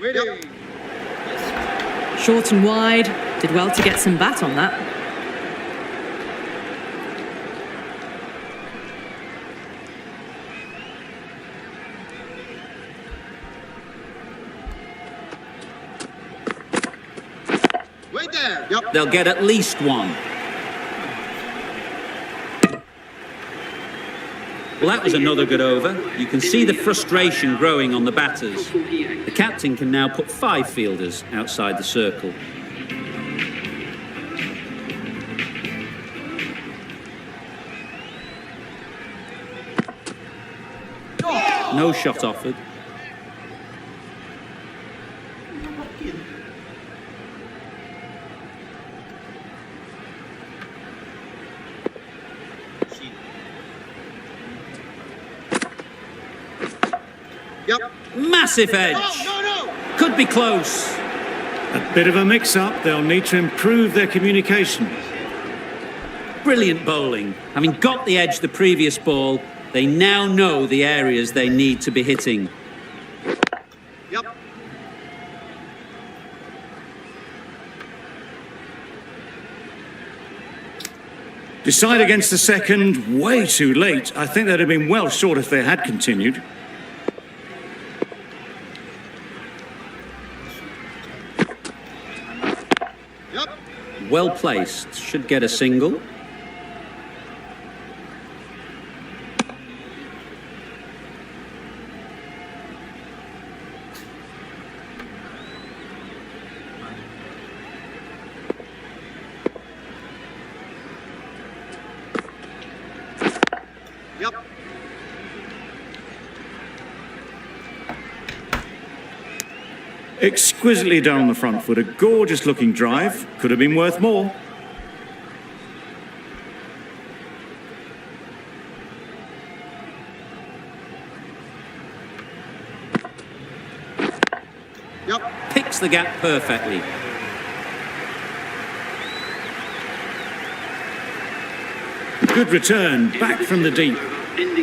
Waiting. Short and wide. Did well to get some bat on that. Fair. Yep. They'll get at least one. Well, that was another good over. You can see the frustration growing on the batters. The captain can now put 5 fielders outside the circle. No shot offered. Yep. Massive edge. No. Could be close. A bit of a mix-up. They'll need to improve their communication. Brilliant bowling. Having got the edge the previous ball, they now know the areas they need to be hitting. Yep. Decide against the second, way too late. I think they'd have been well short if they had continued. Yep. Well placed. Should get a single. Yep. Exquisitely done on the front foot. A gorgeous looking drive. Could have been worth more. Yep. Picks the gap perfectly. Good return, back from the deep.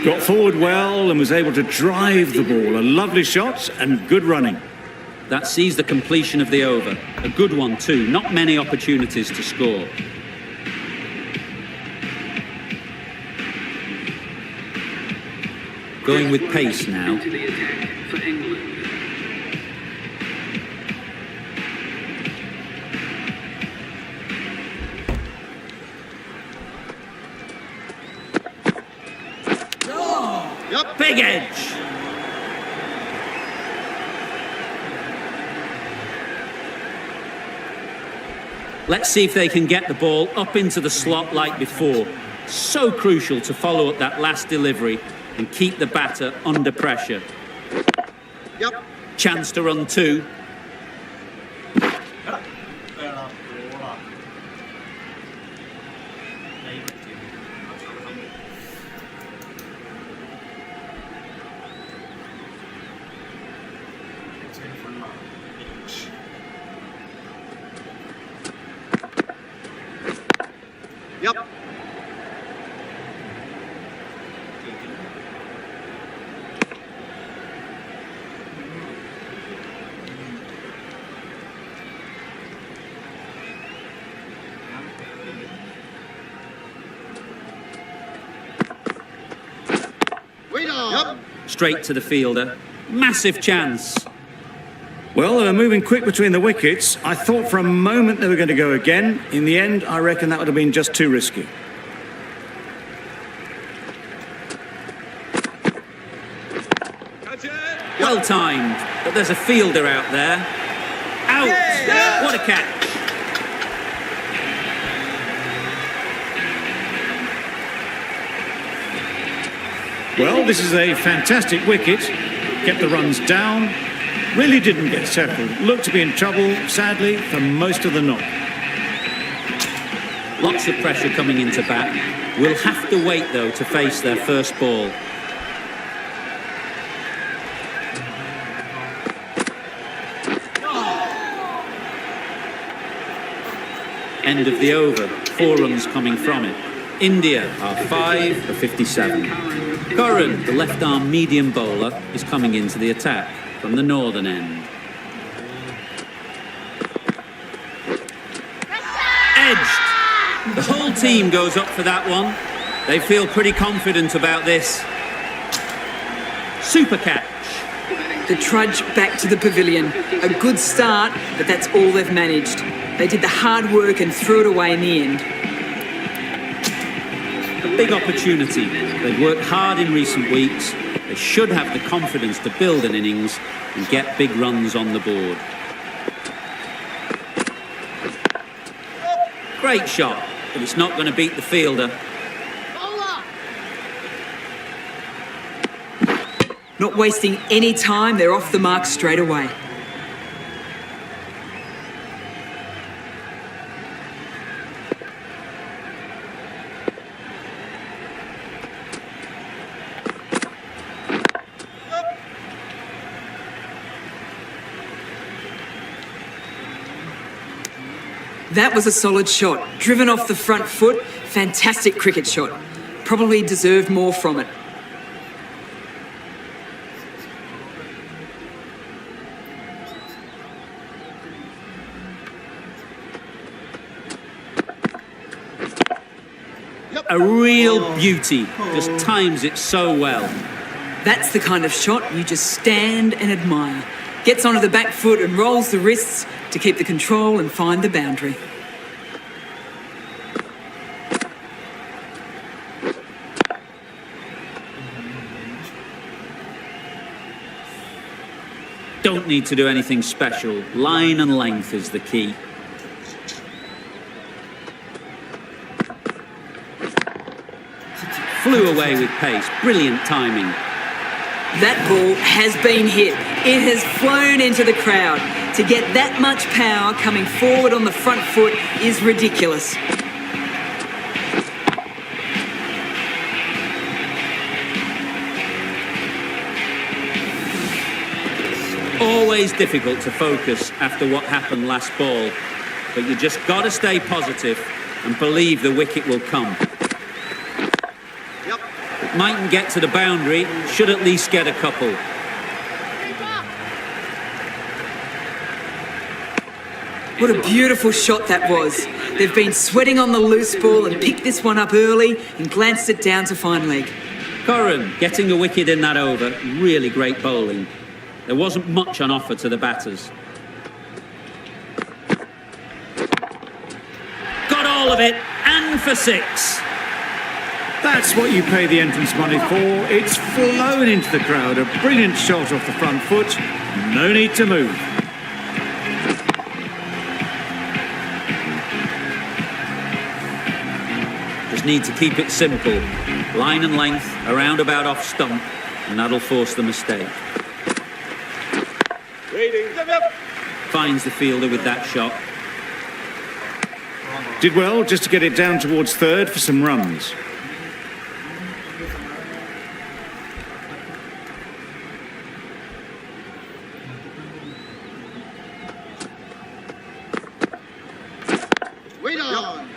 Got forward well and was able to drive the ball. A lovely shot and good running. That sees the completion of the over. A good one too. Not many opportunities to score. Going with pace now. Into the attack for England. Yep. Big edge. Let's see if they can get the ball up into the slot like before. So crucial to follow up that last delivery and keep the batter under pressure. Yep. Chance to run 2. Yep. Wait on. Yep. Straight to the fielder. Massive chance. Well, they were moving quick between the wickets. I thought for a moment they were going to go again. In the end, I reckon that would have been just too risky. Well timed, but there's a fielder out there. Out! Yeah. What a catch! Well, this is a fantastic wicket. Kept the runs down. Really didn't get settled. Looked to be in trouble, sadly, for most of the knock. Lots of pressure coming into bat. We'll have to wait, though, to face their first ball. End of the over. 4 runs coming from it. India are 5 for 57. Curran, the left-arm medium bowler, is coming into the attack from the northern end. Edged. The whole team goes up for that one. They feel pretty confident about this. Super catch. The trudge back to the pavilion. A good start, but that's all they've managed. They did the hard work and threw it away in the end. A big opportunity. They've worked hard in recent weeks. They should have the confidence to build an innings and get big runs on the board. Great shot, but it's not going to beat the fielder. Not wasting any time, they're off the mark straight away. That was a solid shot. Driven off the front foot, fantastic cricket shot. Probably deserved more from it. A real beauty, just times it so well. That's the kind of shot you just stand and admire. Gets onto the back foot and rolls the wrists to keep the control and find the boundary. Don't need to do anything special. Line and length is the key. Flew away with pace. Brilliant timing. That ball has been hit. It has flown into the crowd. To get that much power coming forward on the front foot is ridiculous. Always difficult to focus after what happened last ball, but you just got to stay positive and believe the wicket will come. Yep. Mightn't get to the boundary, should at least get a couple. What a beautiful shot that was. They've been sweating on the loose ball and picked this one up early and glanced it down to fine leg. Corran getting a wicket in that over, really great bowling. There wasn't much on offer to the batters. Got all of it, and for six. That's what you pay the entrance money for. It's flown into the crowd. A brilliant shot off the front foot. No need to move. Just need to keep it simple. Line and length, around about off stump, and that'll force the mistake. Finds the fielder with that shot. Did well just to get it down towards third for some runs. Wait on.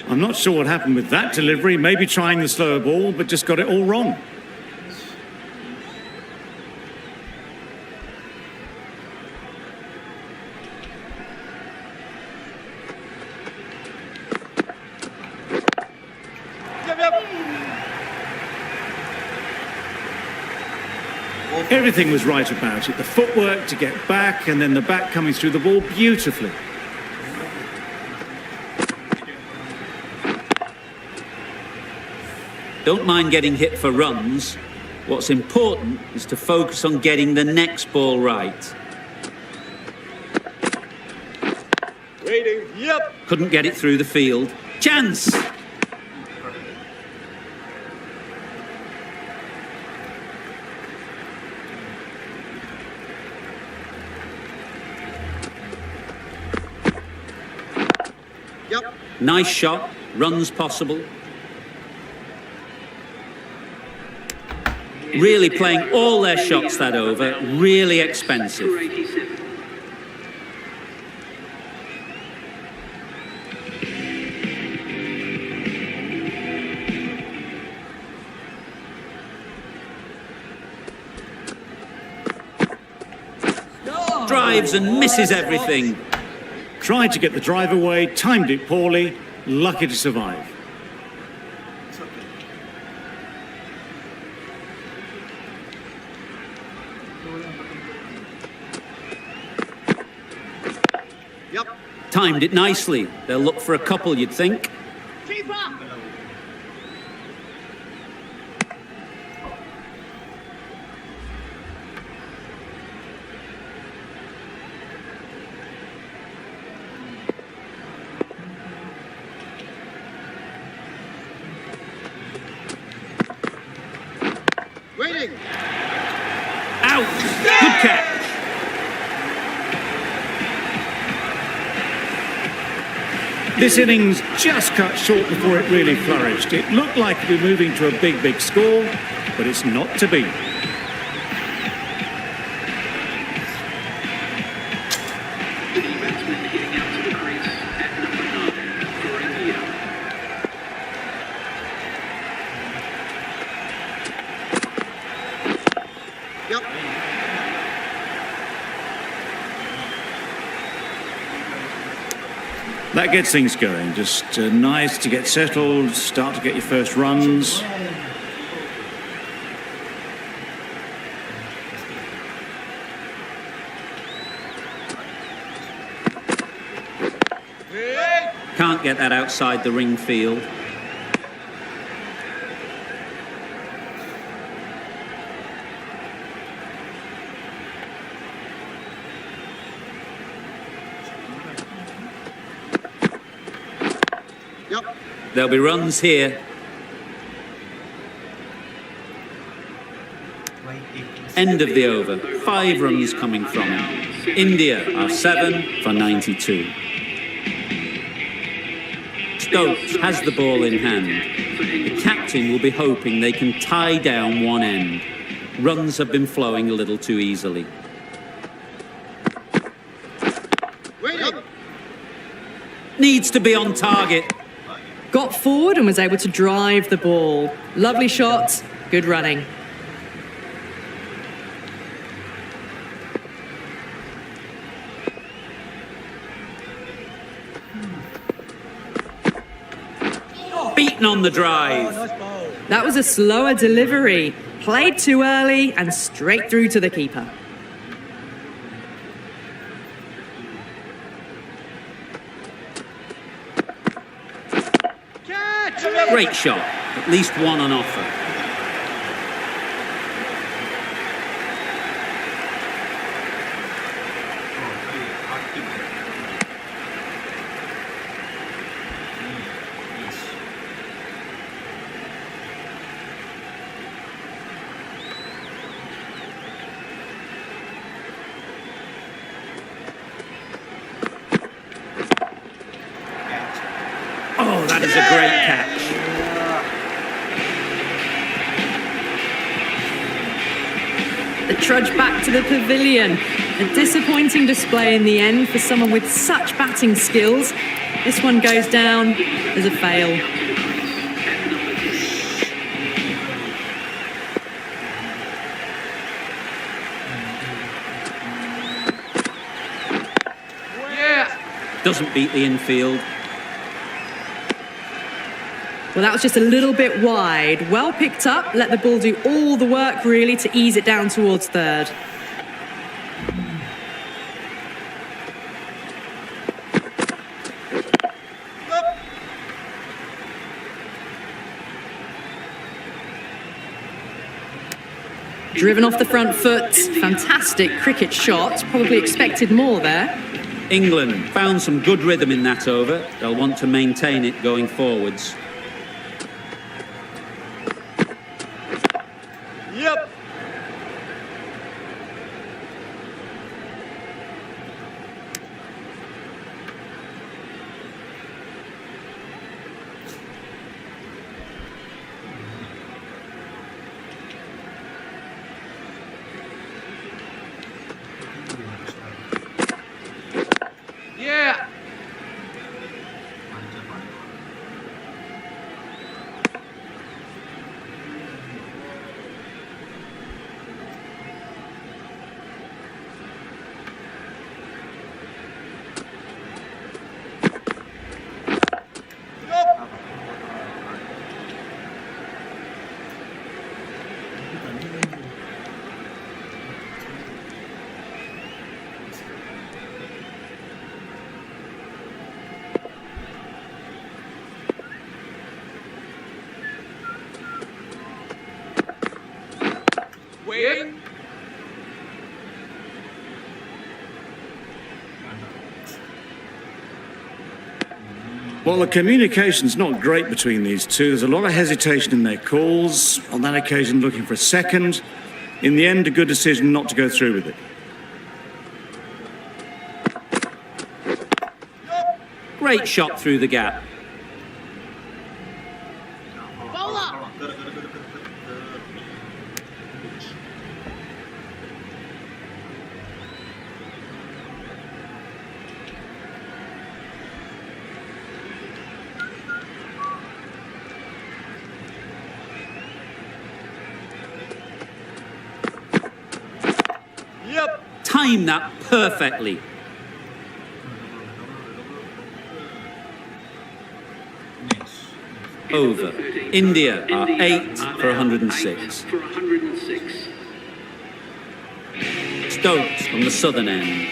I'm not sure what happened with that delivery. Maybe trying the slower ball, but just got it all wrong. Everything was right about it. The footwork to get back, and then the back coming through the ball beautifully. Don't mind getting hit for runs. What's important is to focus on getting the next ball right. Waiting. Yep. Couldn't get it through the field. Chance! Yep. Nice shot. Runs possible. Really playing all their shots that over. Really expensive. 87. Drives and misses everything. Tried to get the drive away, timed it poorly, lucky to survive. Yep. Timed it nicely. They'll look for a couple, you'd think. Waiting. Out! Good catch. This innings just cut short before it really flourished. It looked like it would be moving to a big, big score, but it's not to be. The batsman hitting out to the crease at number 9 for India. Yep. That gets things going. Just nice to get settled, start to get your first runs. Can't get that outside the ring field. Yep. There'll be runs here. End of the over. 5 runs coming from it. India are 7 for 92. Stokes has the ball in hand. The captain will be hoping they can tie down one end. Runs have been flowing a little too easily. Waiting. Needs to be on target. Got forward and was able to drive the ball. Lovely shot, good running. Beaten on the drive. That was a slower delivery. Played too early and straight through to the keeper. Great shot. At least one on offer. Oh, that is a great catch. The trudge back to the pavilion. A disappointing display in the end for someone with such batting skills. This one goes down as a fail. Doesn't beat the infield. Well, that was just a little bit wide. Well picked up, let the ball do all the work really to ease it down towards third. Driven off the front foot, fantastic cricket shot, probably expected more there. England found some good rhythm in that over. They'll want to maintain it going forwards. Yep. Yeah. Yep. Well, the communication's not great between these two. There's a lot of hesitation in their calls, on that occasion looking for a second. In the end, a good decision not to go through with it. Great shot through the gap. Yep. Timed that perfectly. Over. India are 8 for 106. For 106. Stokes on the southern end.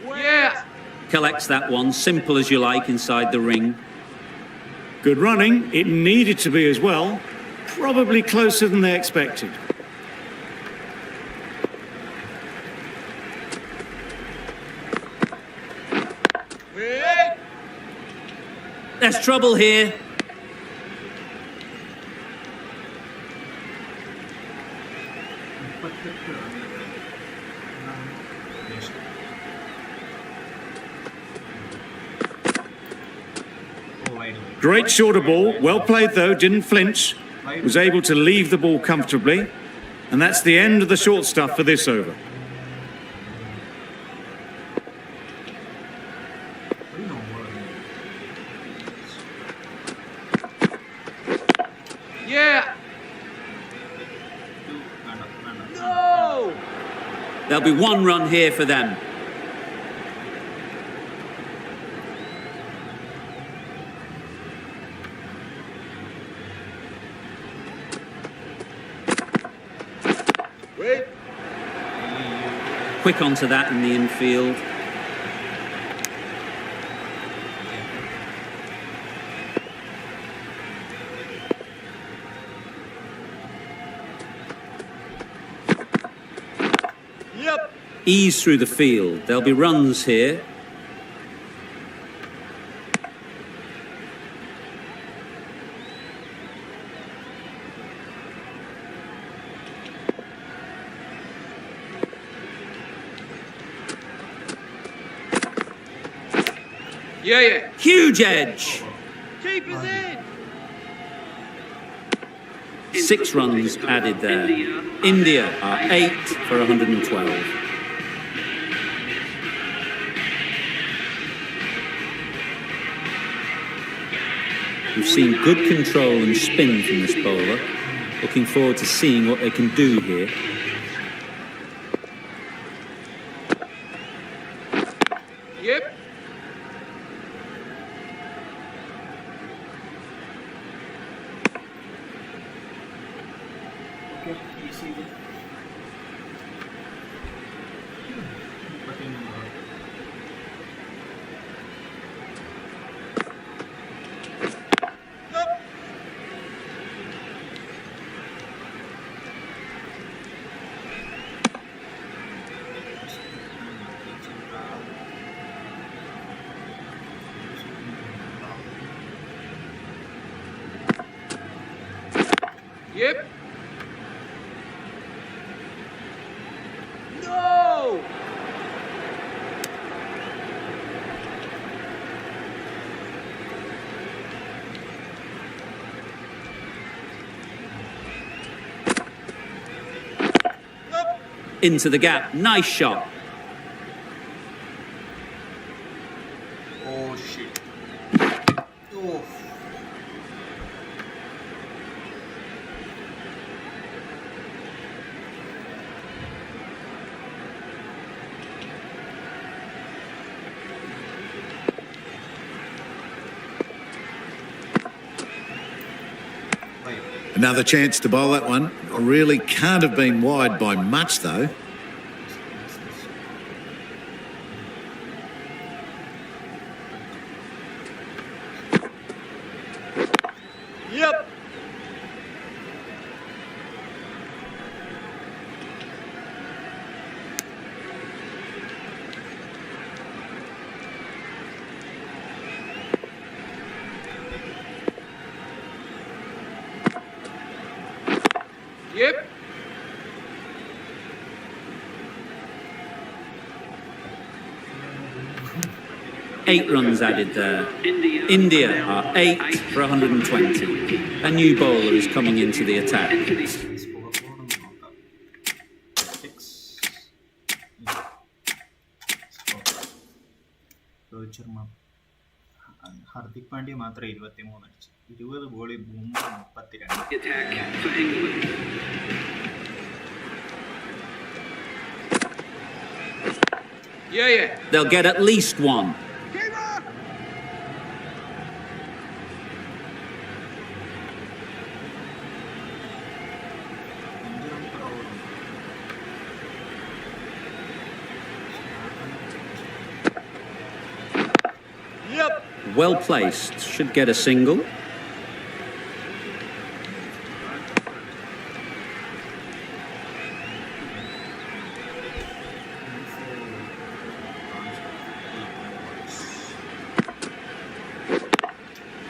Yeah. Collects that one, simple as you like, inside the ring. Good running. It needed to be as well. Probably closer than they expected. Wait. There's trouble here. Great shorter ball. Well played, though. Didn't flinch. Was able to leave the ball comfortably. And that's the end of the short stuff for this over. Yeah. No. There'll be one run here for them. Wait. Quick onto that in the infield. Yep. Ease through the field. There'll be runs here. Yeah. Huge edge. Keep us in. 6 runs added there. India are 8 for 112. We've seen good control and spin from this bowler. Looking forward to seeing what they can do here. Yep. Yep. No. Into the gap. Nice shot. Oh shit. Oh. Another chance to bowl that one. Really can't have been wide by much, though. Yep. 8 runs added there. India are 8 for 120. A new bowler is coming into the attack. Score board ഒന്ന് നോക്കാം. 6 രോഹിത് ശർമ്മ ഹർദിക് പാണ്ഡ്യ മാത്രം 23 അടിച്ചു. 20 ബോളിൽ Bumrah 32. Attack for England. Yeah, yeah. They'll get at least one. Yep. Well placed. Should get a single.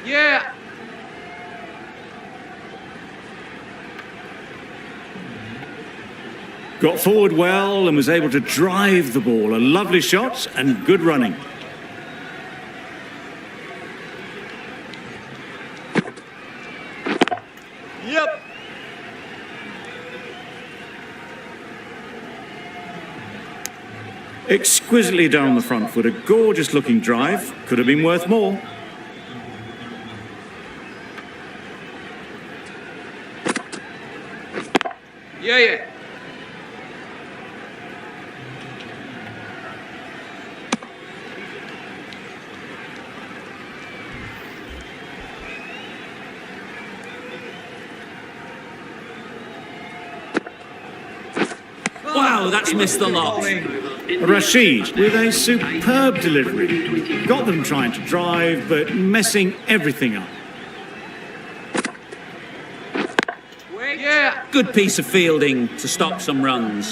Yeah. Got forward well and was able to drive the ball. A lovely shot and good running. Yep. Exquisitely done on the front foot. A gorgeous looking drive. Could have been worth more. Yeah, yeah. Wow, that's missed the lot. Rashid with a superb delivery. Got them trying to drive, but messing everything up. Yeah. Good piece of fielding to stop some runs.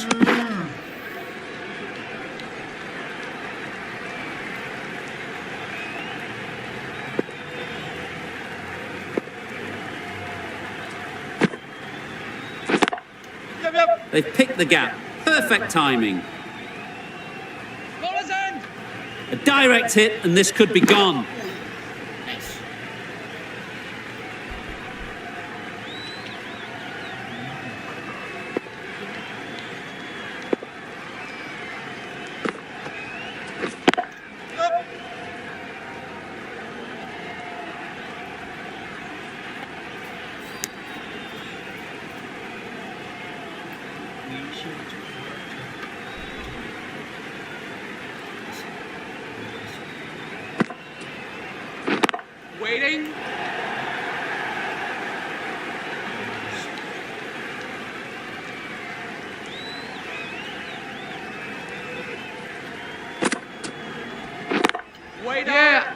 Yep, yep. They've picked the gap. Perfect timing. Bowler's end. A direct hit and this could be gone. Yep. Waiting. Wait. Yeah.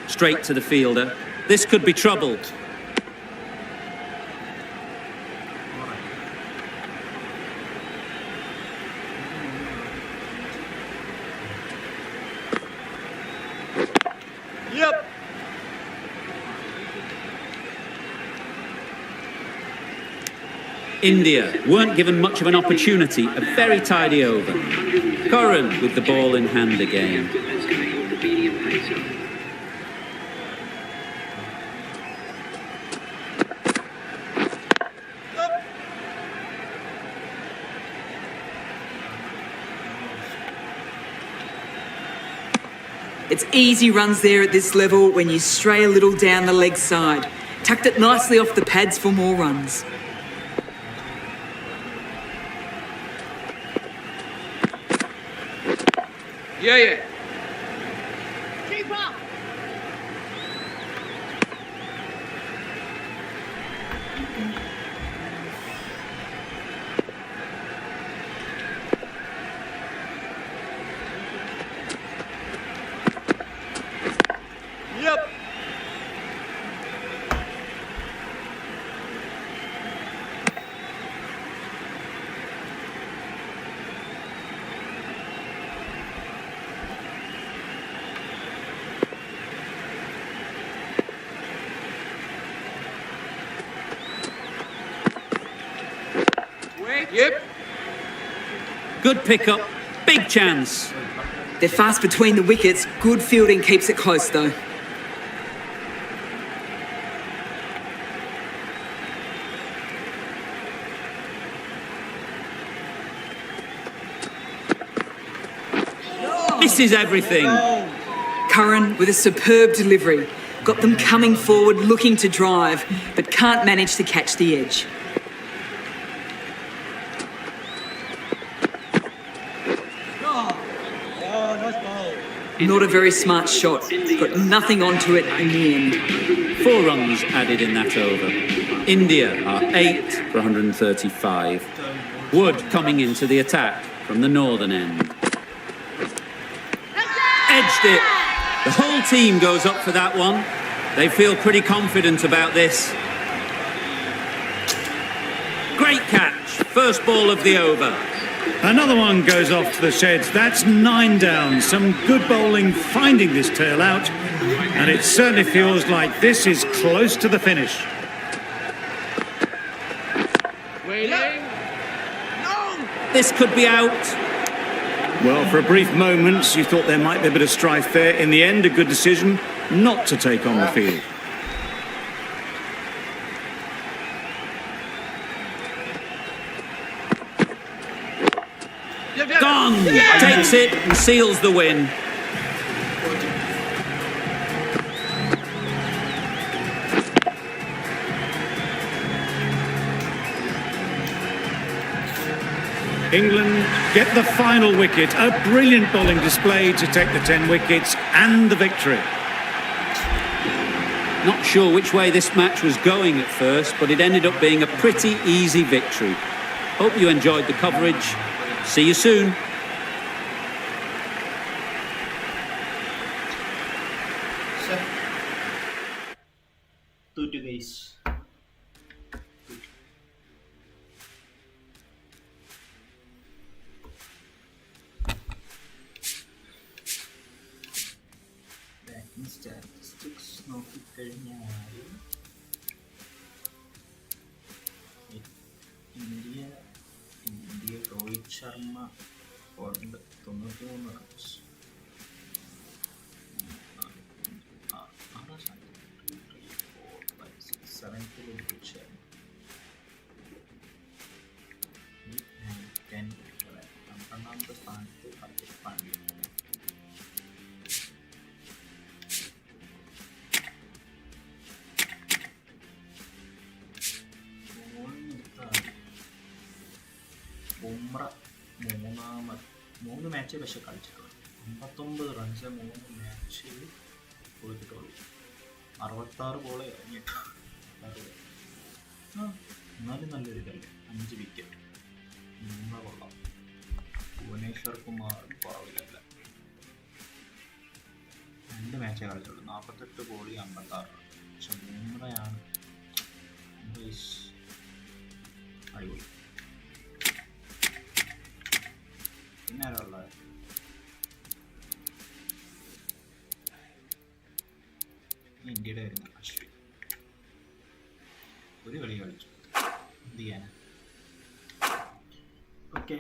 Straight to the fielder. This could be trouble. Yep. India weren't given much of an opportunity. A very tidy over. Curran with the ball in hand again. That's coming off the medium pacer. Yep. It's easy runs there at this level when you stray a little down the leg side. Tucked it nicely off the pads for more runs. Yeah, yeah. Yep. Yep. Good pickup, big chance. They're fast between the wickets. Good fielding keeps it close, though. Misses everything. Curran with a superb delivery. Got them coming forward, looking to drive, but can't manage to catch the edge. Not a very smart shot. Got nothing onto it in the end. 4 runs added in that over. India are 8 for 135. Wood coming into the attack from the northern end. Edged it. The whole team goes up for that one. They feel pretty confident about this. Great catch. First ball of the over. Another one goes off to the sheds. That's 9 down. Some good bowling finding this tail out. And it certainly feels like this is close to the finish. Waiting. This could be out. Well, for a brief moment, you thought there might be a bit of strife there. In the end, a good decision not to take on the field. Gone! Takes it and seals the win. England get the final wicket. A brilliant bowling display to take the 10 wickets and the victory. Not sure which way this match was going at first, but it ended up being a pretty easy victory. Hope you enjoyed the coverage. See you soon. തോറ്റു guys. Batting statistics നോക്കിക്കഴിഞ്ഞാൽ India Rohit Sharma 93 runs. സെവൻത്തിൽ Rohit Sharma, 10 12ാമത്തെ സ്ഥാനത്ത് Hardik Pandya. Bumrah 3 match പക്ഷെ കളിച്ചിട്ടുള്ളൂ. 59 runs 3 മാച്ചിൽ കൊടുത്തിട്ടുള്ളൂ. 66 ball എറിഞ്ഞിട്ടുണ്ട്. എന്നാലും നല്ലൊരു ഇതല്ലേ. 5 wicket. Bumrah കൊള്ളാം. ഭുവനേശ്വർ കുമാർ കുറവില്ല. 2 മാച്ചേ കളിച്ചുള്ളൂ. 48 ബോൾ 56 റൺ. പക്ഷെ ബുംറയാണ് അടിപൊളി. പിന്നെ ആരുള്ളത്? ഇന്ത്യയുടെ വരുന്ന അശ്വിൻ ഒരു കളി കളിച്ചു. എന്ത് ചെയ്യാനാ? Okay,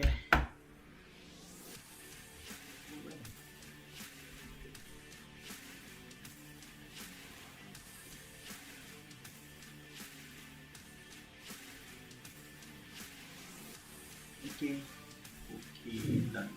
okay, done.